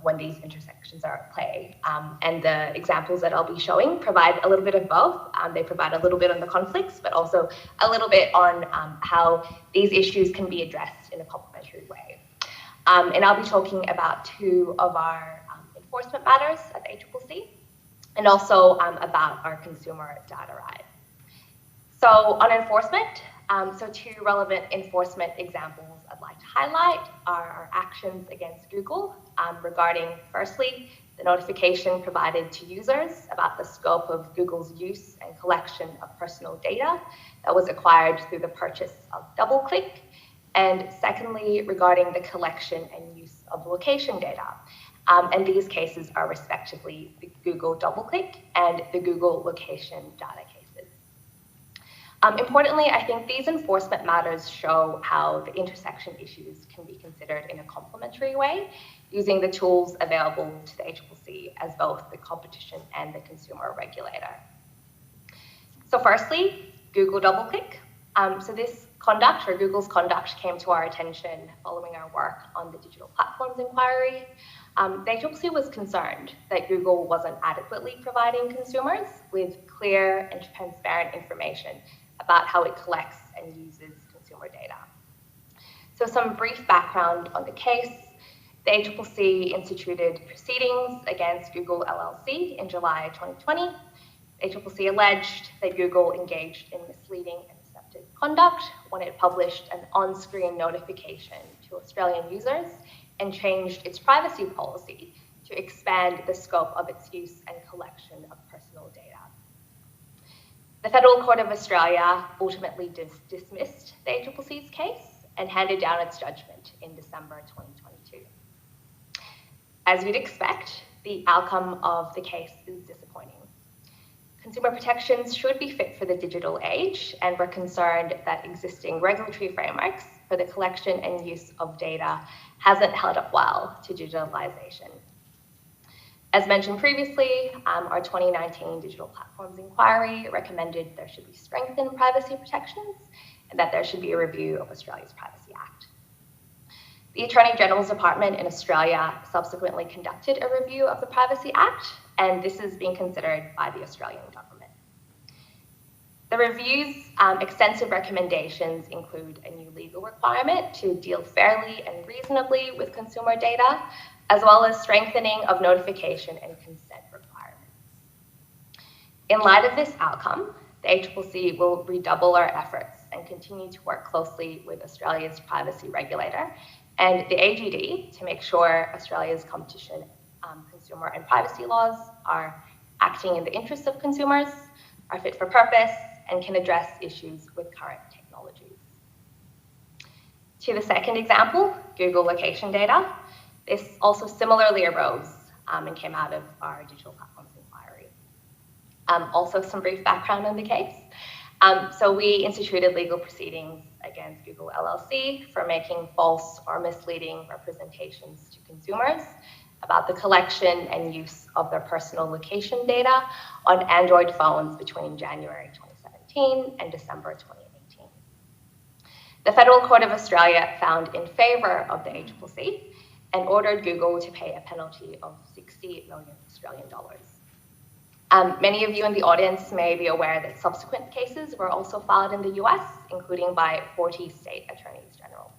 when these intersections are at play. And the examples that I'll be showing provide a little bit of both. They provide a little bit on the conflicts, but also a little bit on how these issues can be addressed in a complementary way. And I'll be talking about two of our enforcement matters at the ACCC, and also about our consumer data right. So on enforcement, so two relevant enforcement examples I'd like to highlight are our actions against Google regarding, firstly, the notification provided to users about the scope of Google's use and collection of personal data that was acquired through the purchase of DoubleClick, and secondly, regarding the collection and use of location data. And these cases are respectively the Google DoubleClick and the Google location data cases. Importantly, I think these enforcement matters show how the intersection issues can be considered in a complementary way, using the tools available to the ACCC as both the competition and the consumer regulator. So firstly, Google DoubleClick. So this conduct, or Google's conduct, came to our attention following our work on the digital platforms inquiry. The ACCC was concerned that Google wasn't adequately providing consumers with clear and transparent information about how it collects and uses consumer data. So some brief background on the case. The ACCC instituted proceedings against Google LLC in July 2020. The ACCC alleged that Google engaged in misleading and deceptive conduct when it published an on-screen notification to Australian users and changed its privacy policy to expand the scope of its use and collection of personal data. The Federal Court of Australia ultimately dismissed the ACCC's case and handed down its judgment in December 2022. As you'd expect, the outcome of the case is disappointing. Consumer protections should be fit for the digital age, and we're concerned that existing regulatory frameworks for the collection and use of data hasn't held up well to digitalization. As mentioned previously, our 2019 Digital Platforms Inquiry recommended there should be strengthened privacy protections and that there should be a review of Australia's Privacy Act. The Attorney General's Department in Australia subsequently conducted a review of the Privacy Act, and this is being considered by the Australian government. The review's extensive recommendations include a new legal requirement to deal fairly and reasonably with consumer data, as well as strengthening of notification and consent requirements. In light of this outcome, the ACCC will redouble our efforts and continue to work closely with Australia's privacy regulator and the AGD to make sure Australia's competition, consumer and privacy laws are acting in the interests of consumers, are fit for purpose, and can address issues with current technologies. To the second example, Google location data. This also similarly arose and came out of our digital platforms inquiry. Also some brief background on the case. So we instituted legal proceedings against Google LLC for making false or misleading representations to consumers about the collection and use of their personal location data on Android phones between January 2017 and December 2018. The Federal Court of Australia found in favor of the ACCC and ordered Google to pay a penalty of 60 million Australian dollars. Many of you in the audience may be aware that subsequent cases were also filed in the US, including by 40 state attorneys general.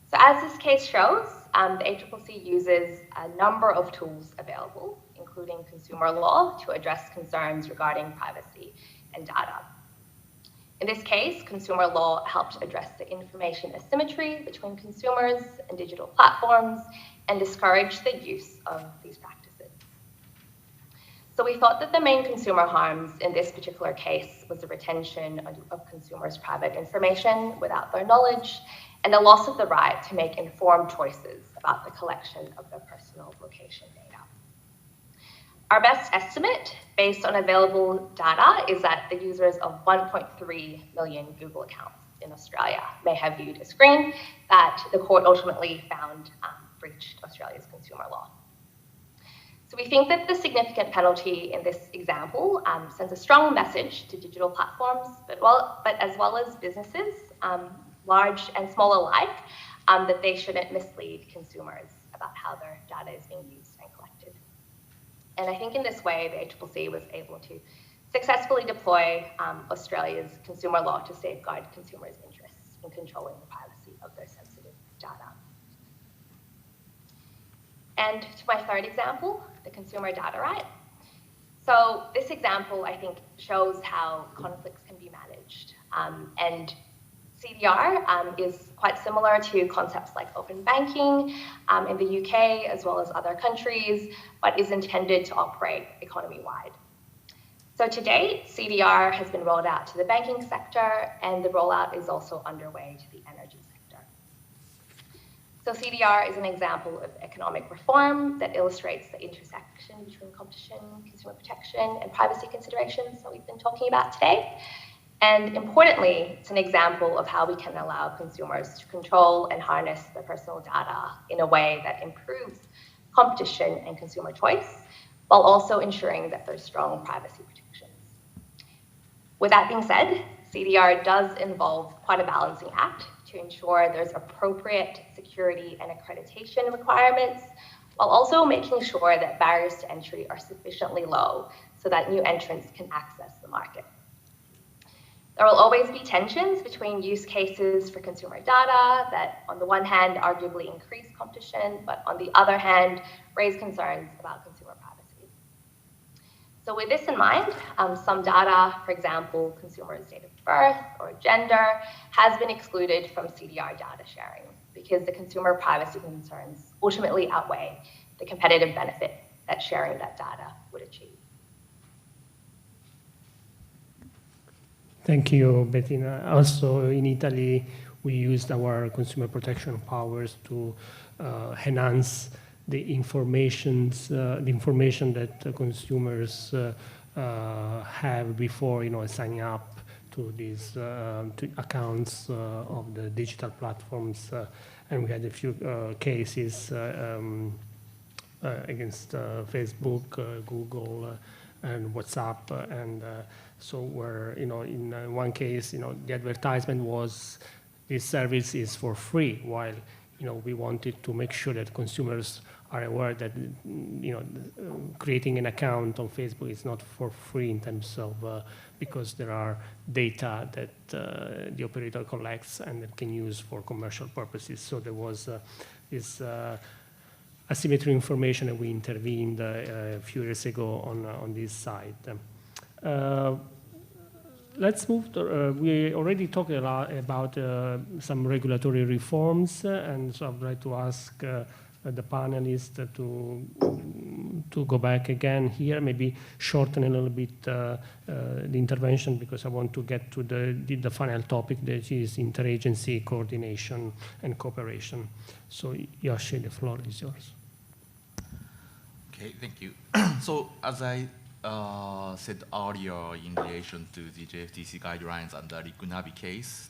So as this case shows, the ACCC uses a number of tools available, including consumer law, to address concerns regarding privacy and data. In this case, consumer law helped address the information asymmetry between consumers and digital platforms and discourage the use of these practices. So we thought that the main consumer harms in this particular case was the retention of consumers' private information without their knowledge and the loss of the right to make informed choices about the collection of their personal location data. Our best estimate, based on available data, is that the users of 1.3 million Google accounts in Australia may have viewed a screen that the court ultimately found breached Australia's consumer law. So we think that the significant penalty in this example sends a strong message to digital platforms, but as well as businesses, large and small alike, that they shouldn't mislead consumers about how their data is being used and collected. And I think in this way, the ACCC was able to successfully deploy Australia's consumer law to safeguard consumers' interests in controlling the privacy of their sensitive data. And to my third example, the consumer data right. So this example, I think, shows how conflicts can be managed. And CDR is quite similar to concepts like open banking in the UK as well as other countries, but is intended to operate economy-wide. So to date, CDR has been rolled out to the banking sector, and the rollout is also underway to the energy sector. So CDR is an example of economic reform that illustrates the intersection between competition, consumer protection, and privacy considerations that we've been talking about today. And importantly, it's an example of how we can allow consumers to control and harness their personal data in a way that improves competition and consumer choice, while also ensuring that there's strong privacy protections. With that being said, CDR does involve quite a balancing act to ensure there's appropriate security and accreditation requirements, while also making sure that barriers to entry are sufficiently low so that new entrants can access the market. There will always be tensions between use cases for consumer data that, on the one hand, arguably increase competition, but on the other hand, raise concerns about consumer privacy. So with this in mind, some data, for example, consumers' date of birth or gender, has been excluded from CDR data sharing because the consumer privacy concerns ultimately outweigh the competitive benefit that sharing that data would achieve. Thank you, Bettina. Also, in Italy, we used our consumer protection powers to enhance the information that consumers have before, signing up to these to accounts of the digital platforms, and we had a few cases against Facebook, Google, and WhatsApp, and so where, in one case, the advertisement was this service is for free, while, we wanted to make sure that consumers are aware that, creating an account on Facebook is not for free in terms of, because there are data that the operator collects and that can use for commercial purposes. So there was this asymmetry information, and we intervened a few years ago on this side. Let's move to, we already talked a lot about some regulatory reforms, and so I'd like to ask the panelists to go back again here, maybe shorten a little bit the intervention, because I want to get to the final topic, that is interagency coordination and cooperation. So Yoshi, the floor is yours. Okay, thank you. So as I said earlier in relation to the JFTC guidelines and the Rikunabi case,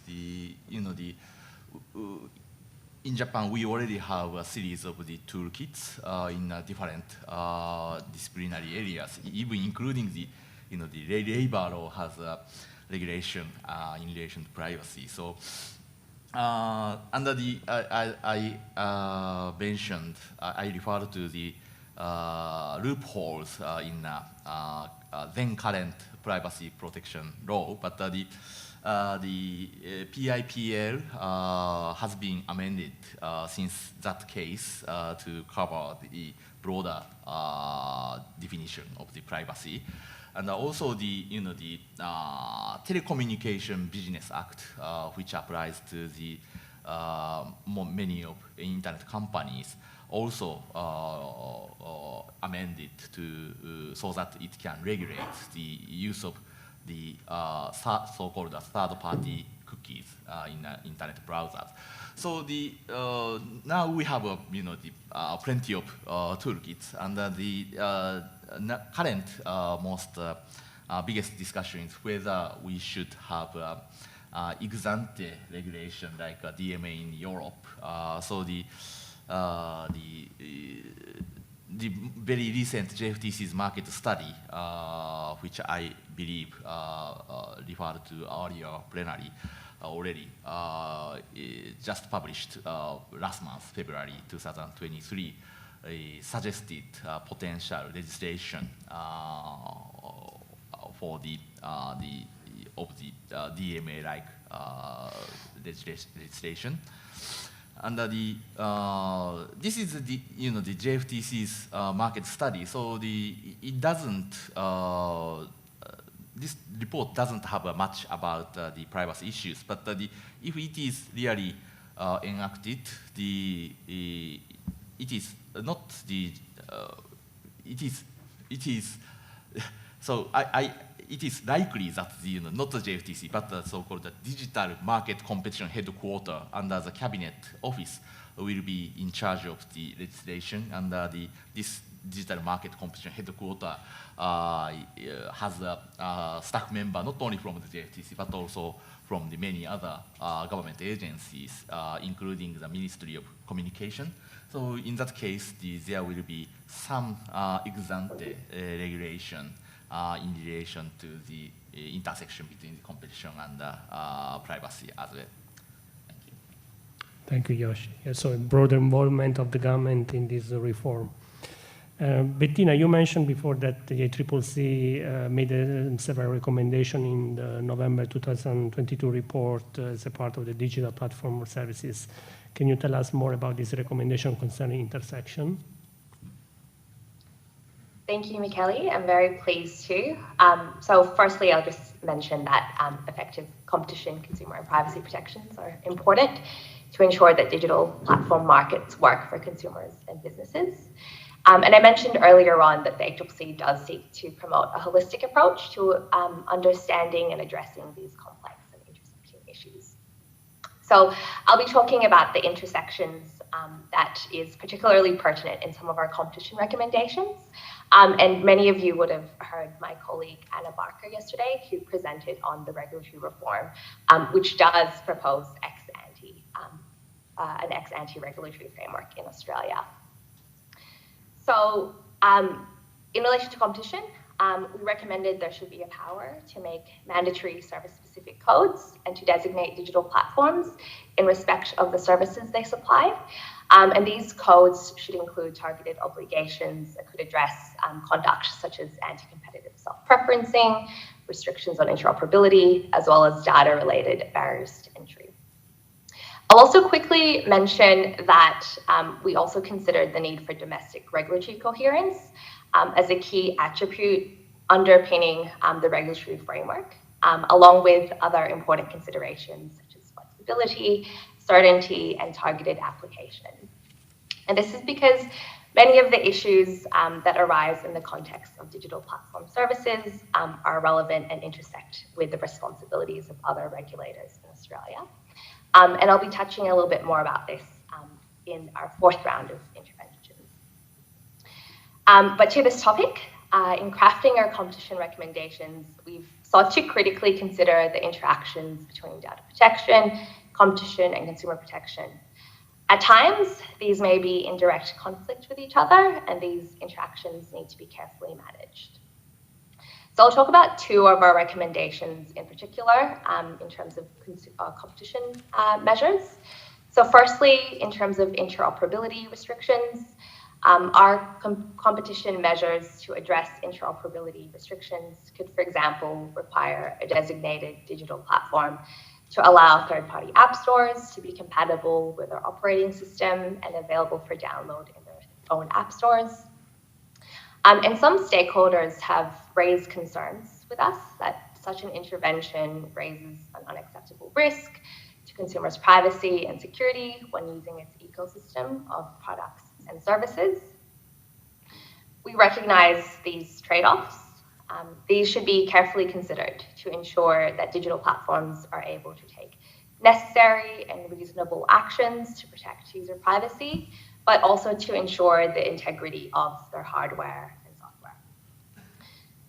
in Japan, we already have a series of the toolkits in different disciplinary areas, even including the labor law has a regulation in relation to privacy. So under the, I mentioned, I referred to the loopholes in then current privacy protection law, but the PIPL has been amended since that case to cover the broader definition of the privacy, and also the Telecommunication Business Act, which applies to the many of internet companies, also amended to so that it can regulate the use of the so-called third-party cookies in internet browsers. So the now we have plenty of toolkits, and the current most biggest discussion is whether we should have ex-ante regulation like DMA in Europe. So the very recent JFTC's market study, which I believe referred to earlier plenary already, just published last month, February 2023, suggested potential legislation for the DMA-like legislation. Under the this is the the JFTC's market study, so it doesn't this report doesn't have much about the privacy issues, but if it is really enacted, it is not the it is so it is likely that not the JFTC, but the so-called digital market competition headquarters under the cabinet office will be in charge of the legislation. And this digital market competition headquarters has a staff member not only from the JFTC but also from the many other government agencies, including the Ministry of Communication. So in that case, there will be some ex ante regulation in relation to the intersection between the competition and privacy as well. Thank you. Thank you, Yoshi. Yeah, so broader involvement of the government in this reform. Bettina, you mentioned before that the ACCC made several recommendations in the November 2022 report as a part of the digital platform services. Can you tell us more about this recommendation concerning intersection? Thank you, Michele. I'm very pleased to. So firstly, I'll just mention that effective competition, consumer and privacy protections are important to ensure that digital platform markets work for consumers and businesses. And I mentioned earlier on that the ACCC does seek to promote a holistic approach to understanding and addressing these complex and intersecting issues. So I'll be talking about the intersections that is particularly pertinent in some of our competition recommendations. And many of you would have heard my colleague Anna Barker yesterday, who presented on the regulatory reform, which does propose an ex-ante regulatory framework in Australia. So in relation to competition, we recommended there should be a power to make mandatory service-specific codes and to designate digital platforms in respect of the services they supply. And these codes should include targeted obligations that could address conduct such as anti-competitive self-preferencing, restrictions on interoperability, as well as data-related barriers to entry. I'll also quickly mention that we also considered the need for domestic regulatory coherence as a key attribute underpinning the regulatory framework, along with other important considerations such as flexibility, certainty, and targeted application. And this is because many of the issues that arise in the context of digital platform services are relevant and intersect with the responsibilities of other regulators in Australia. And I'll be touching a little bit more about this in our fourth round of interventions. But to this topic, in crafting our competition recommendations, we've sought to critically consider the interactions between data protection, competition, and consumer protection. At times, these may be in direct conflict with each other, and these interactions need to be carefully managed. So I'll talk about two of our recommendations in particular in terms of competition measures. So firstly, in terms of interoperability restrictions, our competition measures to address interoperability restrictions could, for example, require a designated digital platform to allow third-party app stores to be compatible with our operating system and available for download in their own app stores. And some stakeholders have raised concerns with us that such an intervention raises an unacceptable risk to consumers' privacy and security when using its ecosystem of products and services. We recognize these trade-offs. These should be carefully considered to ensure that digital platforms are able to take necessary and reasonable actions to protect user privacy, but also to ensure the integrity of their hardware and software.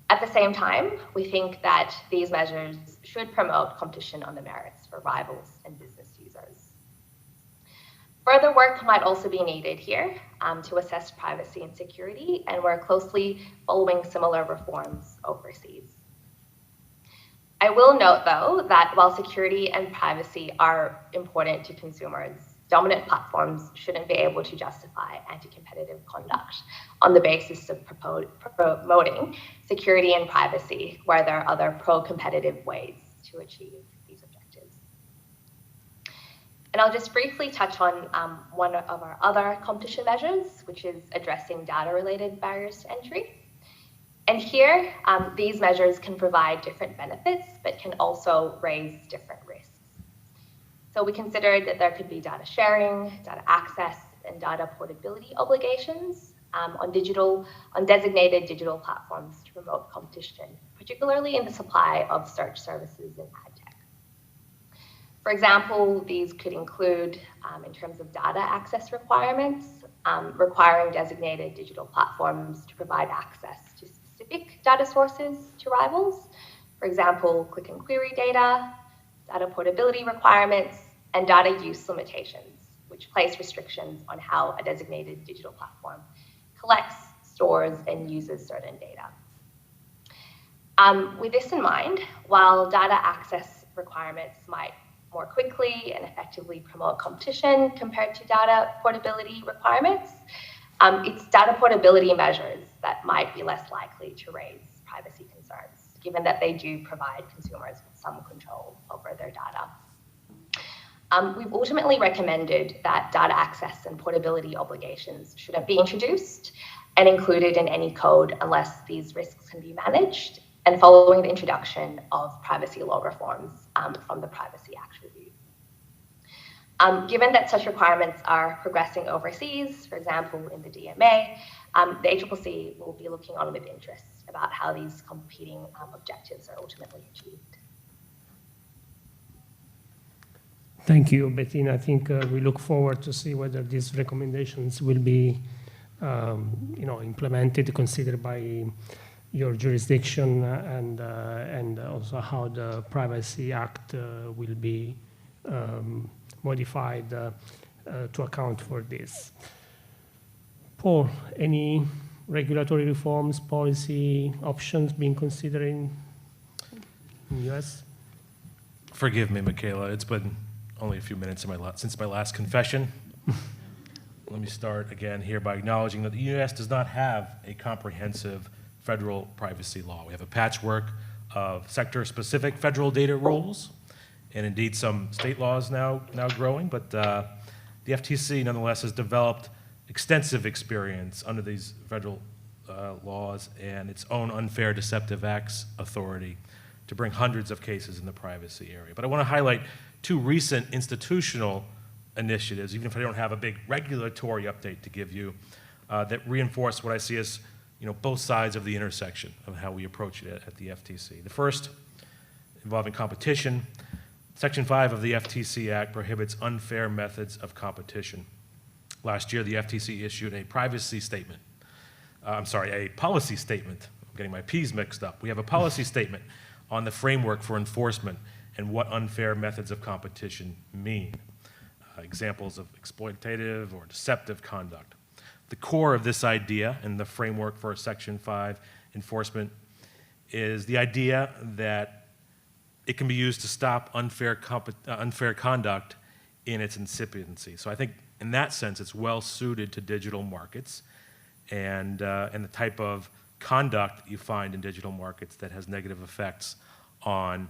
At the same time, we think that these measures should promote competition on the merits for rivals and business users. Further work might also be needed here to assess privacy and security, and we're closely following similar reforms overseas. I will note, though, that while security and privacy are important to consumers, dominant platforms shouldn't be able to justify anti-competitive conduct on the basis of promoting security and privacy, where there are other pro-competitive ways to achieve these objectives. And I'll just briefly touch on one of our other competition measures, which is addressing data-related barriers to entry. And here, these measures can provide different benefits, but can also raise different risks. So we considered that there could be data sharing, data access, and data portability obligations on designated digital platforms to promote competition, particularly in the supply of search services and ad tech. For example, these could include, in terms of data access requirements, requiring designated digital platforms to provide access to specific data sources to rivals. For example, click and query data, data portability requirements, and data use limitations, which place restrictions on how a designated digital platform collects, stores, and uses certain data. With this in mind, while data access requirements might more quickly and effectively promote competition compared to data portability requirements, it's data portability measures that might be less likely to raise privacy concerns, given that they do provide consumers with some control over their data. We've ultimately recommended that data access and portability obligations shouldn't be introduced and included in any code unless these risks can be managed, and following the introduction of privacy law reforms from the Privacy Act review. Given that such requirements are progressing overseas, for example, in the DMA, the ACCC will be looking on with interest about how these competing objectives are ultimately achieved. Thank you, Bettina. I think we look forward to see whether these recommendations will be implemented, considered by your jurisdiction, and also how the Privacy Act will be modified to account for this. Paul, any regulatory reforms, policy options being considered in the US? Forgive me, Michaela. It's been only a few minutes since my last confession. Let me start again here by acknowledging that the U.S. does not have a comprehensive federal privacy law. We have a patchwork of sector-specific federal data rules, and indeed some state laws now growing, but the FTC nonetheless has developed extensive experience under these federal laws and its own unfair deceptive acts authority to bring hundreds of cases in the privacy area. But I want to highlight two recent institutional initiatives, even if I don't have a big regulatory update to give you, that reinforce what I see as both sides of the intersection of how we approach it at the FTC. The first, involving competition. Section 5 of the FTC Act prohibits unfair methods of competition. Last year, the FTC issued a policy statement. I'm getting my P's mixed up. We have a policy statement on the framework for enforcement and what unfair methods of competition mean. Examples of exploitative or deceptive conduct. The core of this idea and the framework for Section 5 enforcement is the idea that it can be used to stop unfair conduct in its incipiency. So I think in that sense, it's well suited to digital markets and the type of conduct you find in digital markets that has negative effects on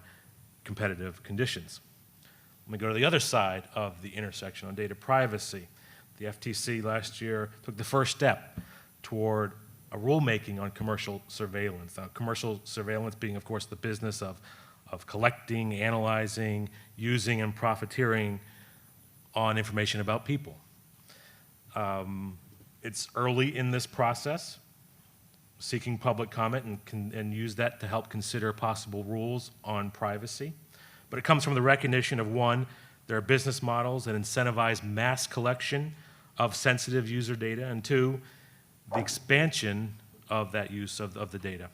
competitive conditions. Let me go to the other side of the intersection on data privacy. The FTC last year took the first step toward a rulemaking on commercial surveillance. Now, commercial surveillance being, of course, the business of collecting, analyzing, using, and profiteering on information about people. It's early in this process, seeking public comment and use that to help consider possible rules on privacy. But it comes from the recognition of, one, there are business models that incentivize mass collection of sensitive user data, and two, the expansion of that use of the data.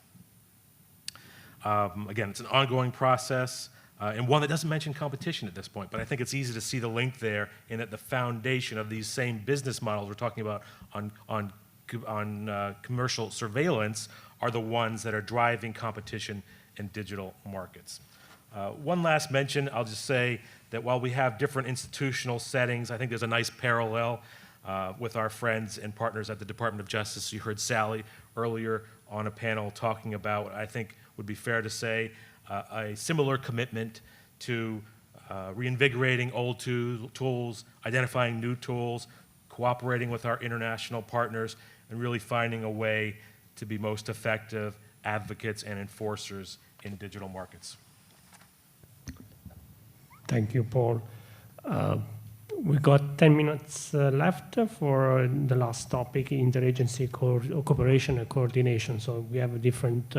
Again, it's an ongoing process. and one that doesn't mention competition at this point, but I think it's easy to see the link there in that the foundation of these same business models we're talking about on commercial surveillance are the ones that are driving competition in digital markets. One last mention, I'll just say that while we have different institutional settings, I think there's a nice parallel with our friends and partners at the Department of Justice. You heard Sally earlier on a panel talking about what I think would be fair to say a similar commitment to reinvigorating old tools, identifying new tools, cooperating with our international partners, and really finding a way to be most effective advocates and enforcers in digital markets. Thank you, Paul. We got 10 minutes left for the last topic, interagency cooperation and coordination. So we have different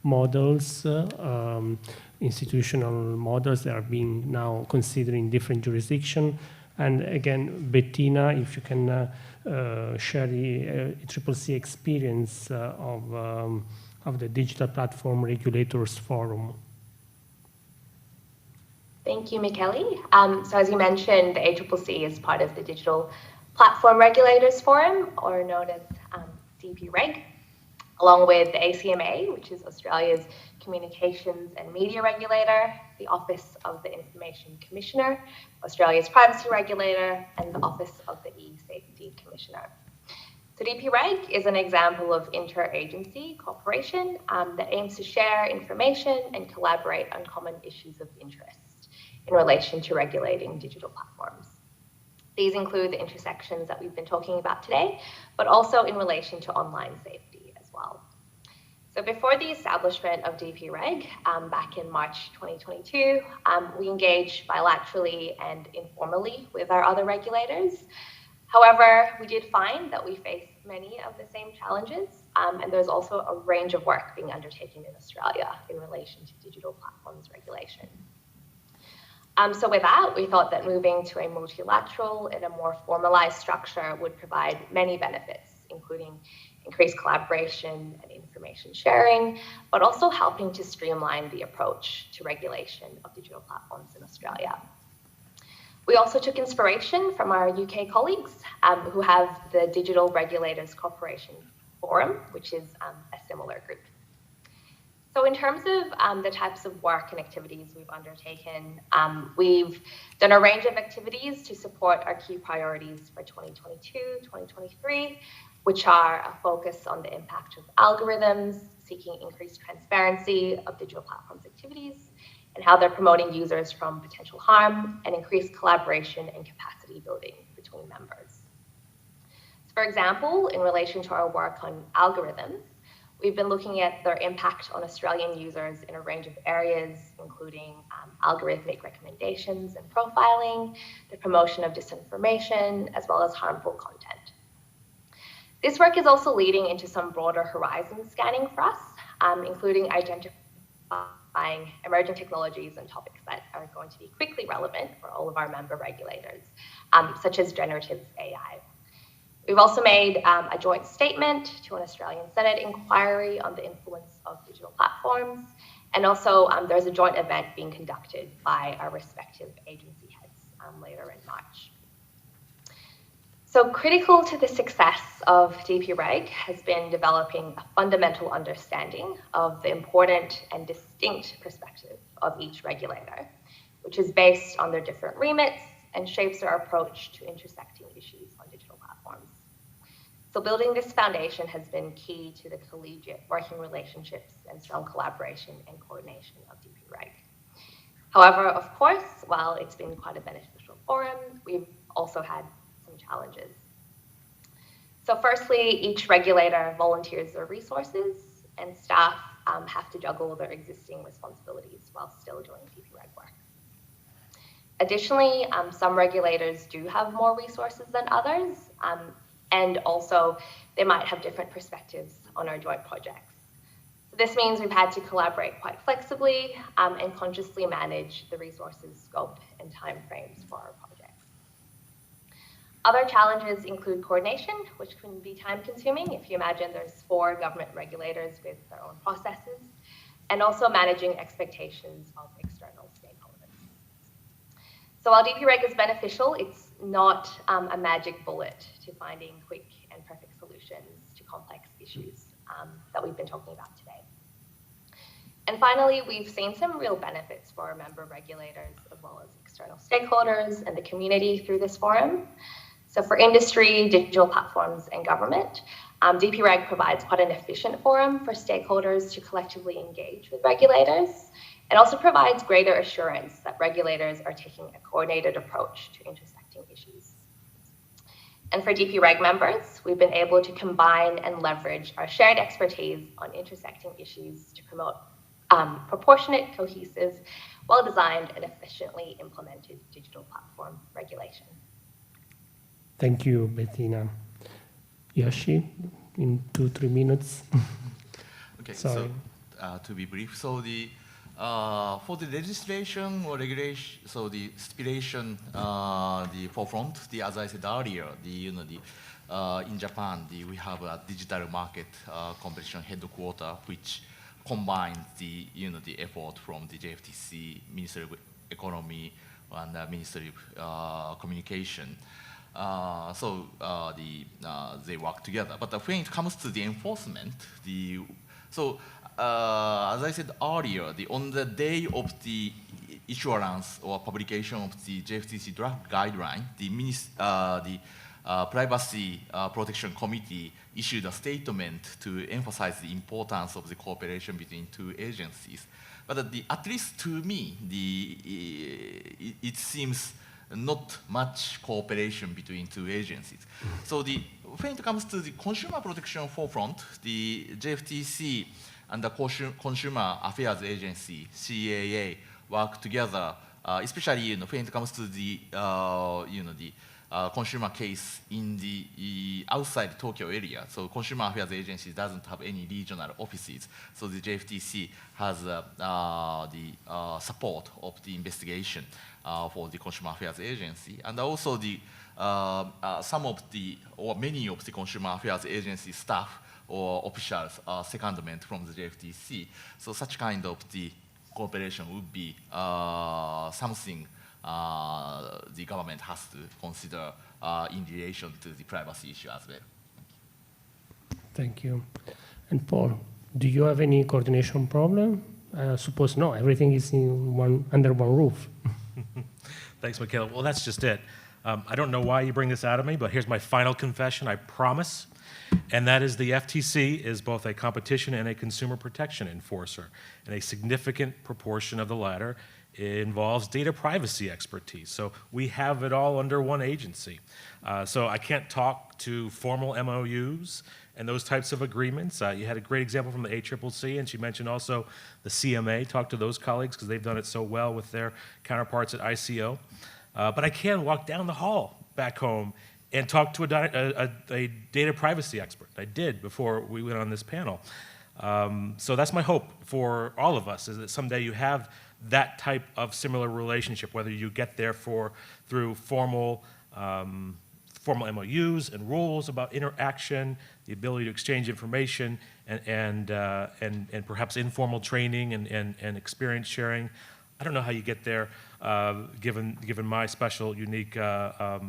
models, institutional models that are being now considered in different jurisdictions. And again, Bettina, if you can share the CCC experience of the Digital Platform Regulators Forum. Thank you, Michele. So as you mentioned, the ACCC is part of the Digital Platform Regulators Forum, or known as DPReg, along with the ACMA, which is Australia's Communications and Media Regulator, the Office of the Information Commissioner, Australia's Privacy Regulator, and the Office of the E-Safety Commissioner. So DPReg is an example of interagency cooperation that aims to share information and collaborate on common issues of interest in relation to regulating digital platforms. These include the intersections that we've been talking about today, but also in relation to online safety as well. So before the establishment of DPReg back in March 2022, we engaged bilaterally and informally with our other regulators. However, we did find that we face many of the same challenges, and there's also a range of work being undertaken in Australia in relation to digital platforms regulation. So with that, we thought that moving to a multilateral and a more formalized structure would provide many benefits, including increased collaboration and information sharing, but also helping to streamline the approach to regulation of digital platforms in Australia. We also took inspiration from our UK colleagues who have the Digital Regulators Cooperation Forum, which is a similar group. So in terms of the types of work and activities we've undertaken, we've done a range of activities to support our key priorities for 2022-2023, which are a focus on the impact of algorithms, seeking increased transparency of digital platforms activities, and how they're promoting users from potential harm, and increased collaboration and capacity building between members. So for example, in relation to our work on algorithms, we've been looking at their impact on Australian users in a range of areas, including algorithmic recommendations and profiling, the promotion of disinformation, as well as harmful content. This work is also leading into some broader horizon scanning for us, including identifying emerging technologies and topics that are going to be quickly relevant for all of our member regulators, such as generative AI. We've also made a joint statement to an Australian Senate inquiry on the influence of digital platforms. And also there's a joint event being conducted by our respective agency heads later in March. So critical to the success of DPReg has been developing a fundamental understanding of the important and distinct perspective of each regulator, which is based on their different remits and shapes our approach to intersecting issues on digital platforms. So building this foundation has been key to the collegiate working relationships and strong collaboration and coordination of DPReg. However, of course, while it's been quite a beneficial forum, we've also had some challenges. So firstly, each regulator volunteers their resources, and staff have to juggle their existing responsibilities while still doing DPReg work. Additionally, some regulators do have more resources than others, and also they might have different perspectives on our joint projects. So this means we've had to collaborate quite flexibly and consciously manage the resources, scope, and timeframes for our projects. Other challenges include coordination, which can be time-consuming if you imagine there's 4 government regulators with their own processes, and also managing expectations of external stakeholders. So while DPReg is beneficial, it's not a magic bullet to finding quick and perfect solutions to complex issues that we've been talking about today. And finally, we've seen some real benefits for our member regulators as well as external stakeholders and the community through this forum. So for industry, digital platforms, and government, DPReg provides quite an efficient forum for stakeholders to collectively engage with regulators, and also provides greater assurance that regulators are taking a coordinated approach to intersecting issues. And for DPReg members, we've been able to combine and leverage our shared expertise on intersecting issues to promote proportionate, cohesive, well-designed, and efficiently implemented digital platform regulation. Thank you, Bettina. Yoshi, in 2-3 minutes. Okay, Sorry. so to be brief, so the for the legislation or regulation, so the stipulation, the forefront, as I said earlier, in Japan, we have a digital market competition headquarters, which combines the effort from the JFTC, Ministry of Economy, and the Ministry of Communication. They work together. But when it comes to the enforcement, as I said earlier, on the day of the issuance or publication of the JFTC draft guideline, the Privacy Protection Committee issued a statement to emphasize the importance of the cooperation between two agencies. But at least to me, it seems not much cooperation between two agencies. So when it comes to the consumer protection forefront, the JFTC and the Consumer Affairs Agency, CAA, work together, especially when it comes to the consumer case in the outside Tokyo area. So Consumer Affairs Agency doesn't have any regional offices. So the JFTC has the support of the investigation for the Consumer Affairs Agency, and also some of the or many of the Consumer Affairs Agency staff or officials are secondment from the JFTC. So such kind of the cooperation would be something the government has to consider in relation to the privacy issue as well. Thank you. And Paul, do you have any coordination problem? Suppose no, everything is under one roof. Thanks, Michaela. Well, that's just it. I don't know why you bring this out of me, but here's my final confession, I promise. And that is the FTC is both a competition and a consumer protection enforcer. And a significant proportion of the latter involves data privacy expertise. So we have it all under one agency. So I can't talk to formal MOUs and those types of agreements. You had a great example from the ACCC, and she mentioned also the CMA. Talk to those colleagues because they've done it so well with their counterparts at ICO. But I can walk down the hall back home and talk to a data privacy expert. I did before we went on this panel. So that's my hope for all of us, is that someday you have that type of similar relationship, whether you get there through formal MOUs and rules about interaction, the ability to exchange information, and perhaps informal training and experience sharing. I don't know how you get there, given my special, unique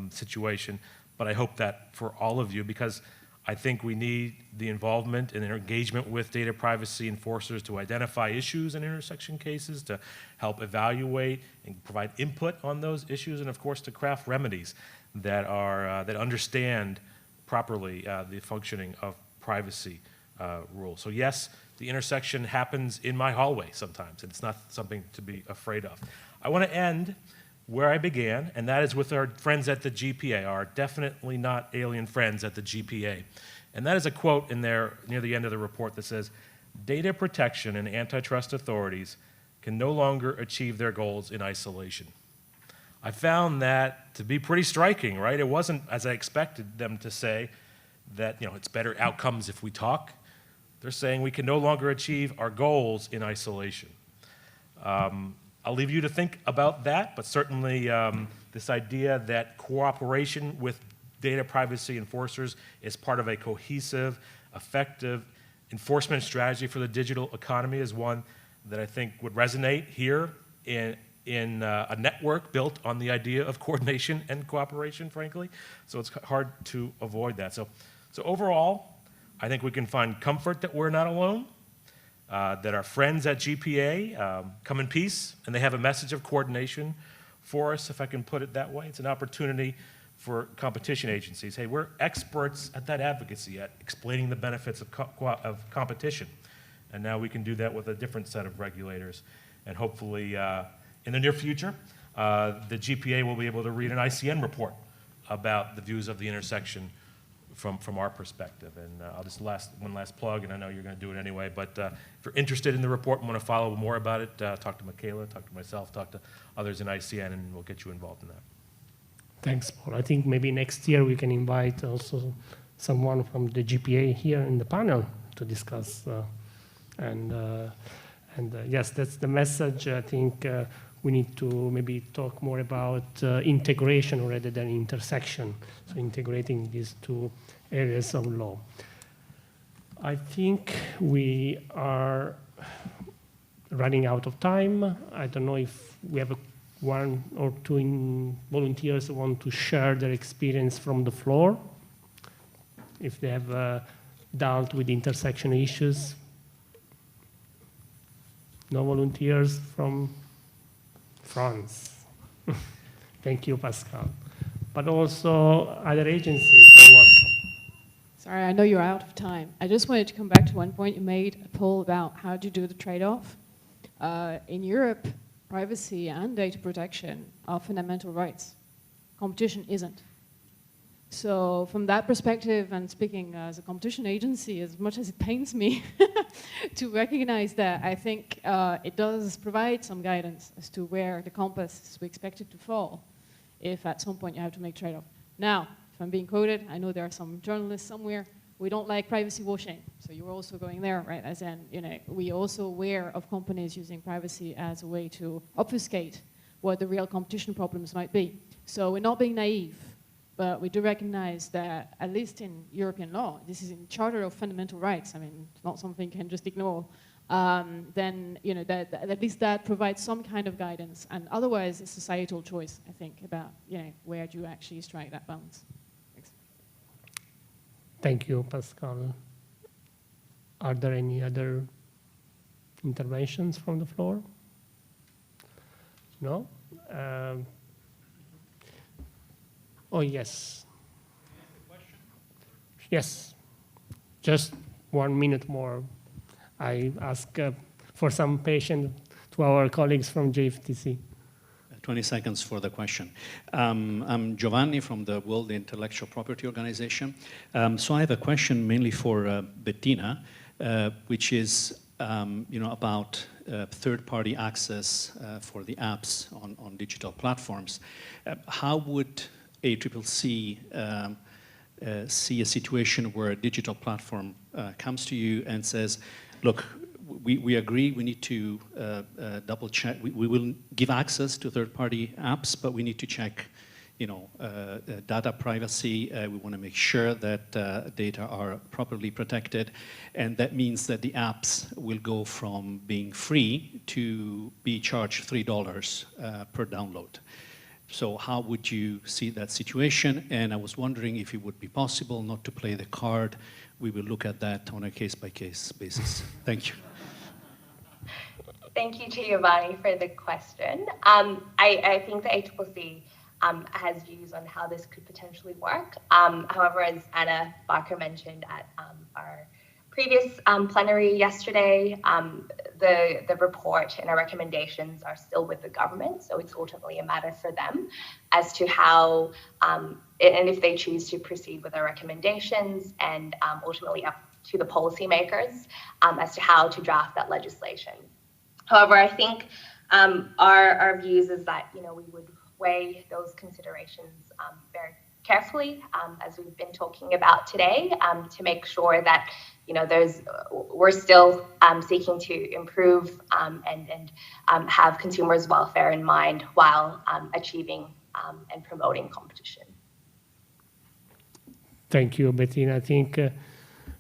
situation, but I hope that for all of you, because I think we need the involvement and engagement with data privacy enforcers to identify issues in intersection cases, to help evaluate and provide input on those issues, and of course to craft remedies that understand properly the functioning of privacy rules. So yes, the intersection happens in my hallway sometimes, and it's not something to be afraid of. I want to end where I began, and that is with our friends at the GPA, our definitely not alien friends at the GPA. And that is a quote in there near the end of the report that says, "Data protection and antitrust authorities can no longer achieve their goals in isolation." I found that to be pretty striking, right? It wasn't, as I expected them to say, that it's better outcomes if we talk. They're saying we can no longer achieve our goals in isolation. I'll leave you to think about that, but certainly this idea that cooperation with data privacy enforcers is part of a cohesive, effective enforcement strategy for the digital economy is one that I think would resonate here in a network built on the idea of coordination and cooperation, frankly. So it's hard to avoid that. So overall, I think we can find comfort that we're not alone, that our friends at GPA come in peace, and they have a message of coordination for us, if I can put it that way. It's an opportunity for competition agencies. Hey, we're experts at that advocacy, at explaining the benefits of competition. And now we can do that with a different set of regulators. And hopefully, in the near future, the GPA will be able to read an ICN report about the views of the intersection from our perspective. And I'll just one last plug, and I know you're going to do it anyway, but if you're interested in the report and want to follow more about it, talk to Michaela, talk to myself, talk to others in ICN, and we'll get you involved in that. Thanks, Paul. I think maybe next year we can invite also someone from the GPA here in the panel to discuss. Yes, that's the message. I think we need to maybe talk more about integration rather than intersection, so integrating these two areas of law. I think we are running out of time. I don't know if we have one or two volunteers who want to share their experience from the floor, if they have dealt with intersection issues. No volunteers from France. Thank you, Pascal. But also other agencies. Sorry, I know you're out of time. I just wanted to come back to one point you made, Paul, about how to do the trade-off. In Europe, privacy and data protection are fundamental rights. Competition isn't. So from that perspective, and speaking as a competition agency, as much as it pains me to recognize that, I think it does provide some guidance as to where the compass we expect it to fall if at some point you have to make trade-off. Now, if I'm being quoted, I know there are some journalists somewhere, we don't like privacy washing. So you're also going there, right? As in, we're also aware of companies using privacy as a way to obfuscate what the real competition problems might be. So we're not being naive. But we do recognize that, at least in European law, this is in Charter of Fundamental Rights. I mean, it's not something you can just ignore. Then, that at least that provides some kind of guidance. And otherwise, it's societal choice, I think, about, where do you actually strike that balance. Thanks. Thank you, Pascal. Are there any other interventions from the floor? No? Oh, yes. Yes, just 1 minute more. I ask for some patience to our colleagues from JFTC. 20 seconds for the question. I'm Giovanni from the World Intellectual Property Organization. So I have a question mainly for Bettina, which is about third-party access for the apps on digital platforms. How would ACCC see a situation where a digital platform comes to you and says, look, we agree we need to double check, we will give access to third-party apps, but we need to check data privacy, we want to make sure that data are properly protected, and that means that the apps will go from being free to be charged $3 per download. So how would you see that situation? And I was wondering if it would be possible not to play the card. We will look at that on a case-by-case basis. Thank you. Thank you, Giovanni, for the question. I think the ACCC has views on how this could potentially work. However, as Anna Barker mentioned at our previous plenary yesterday, the report and our recommendations are still with the government, so it's ultimately a matter for them as to how, and if they choose to proceed with our recommendations, and ultimately up to the policymakers as to how to draft that legislation. However, I think our views is that we would weigh those considerations very carefully, as we've been talking about today, to make sure that we're still seeking to improve and have consumers' welfare in mind while achieving and promoting competition. Thank you, Bettina. I think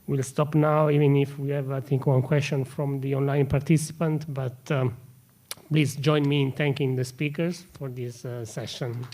we'll stop now, even if we have, I think, one question from the online participant, but please join me in thanking the speakers for this session.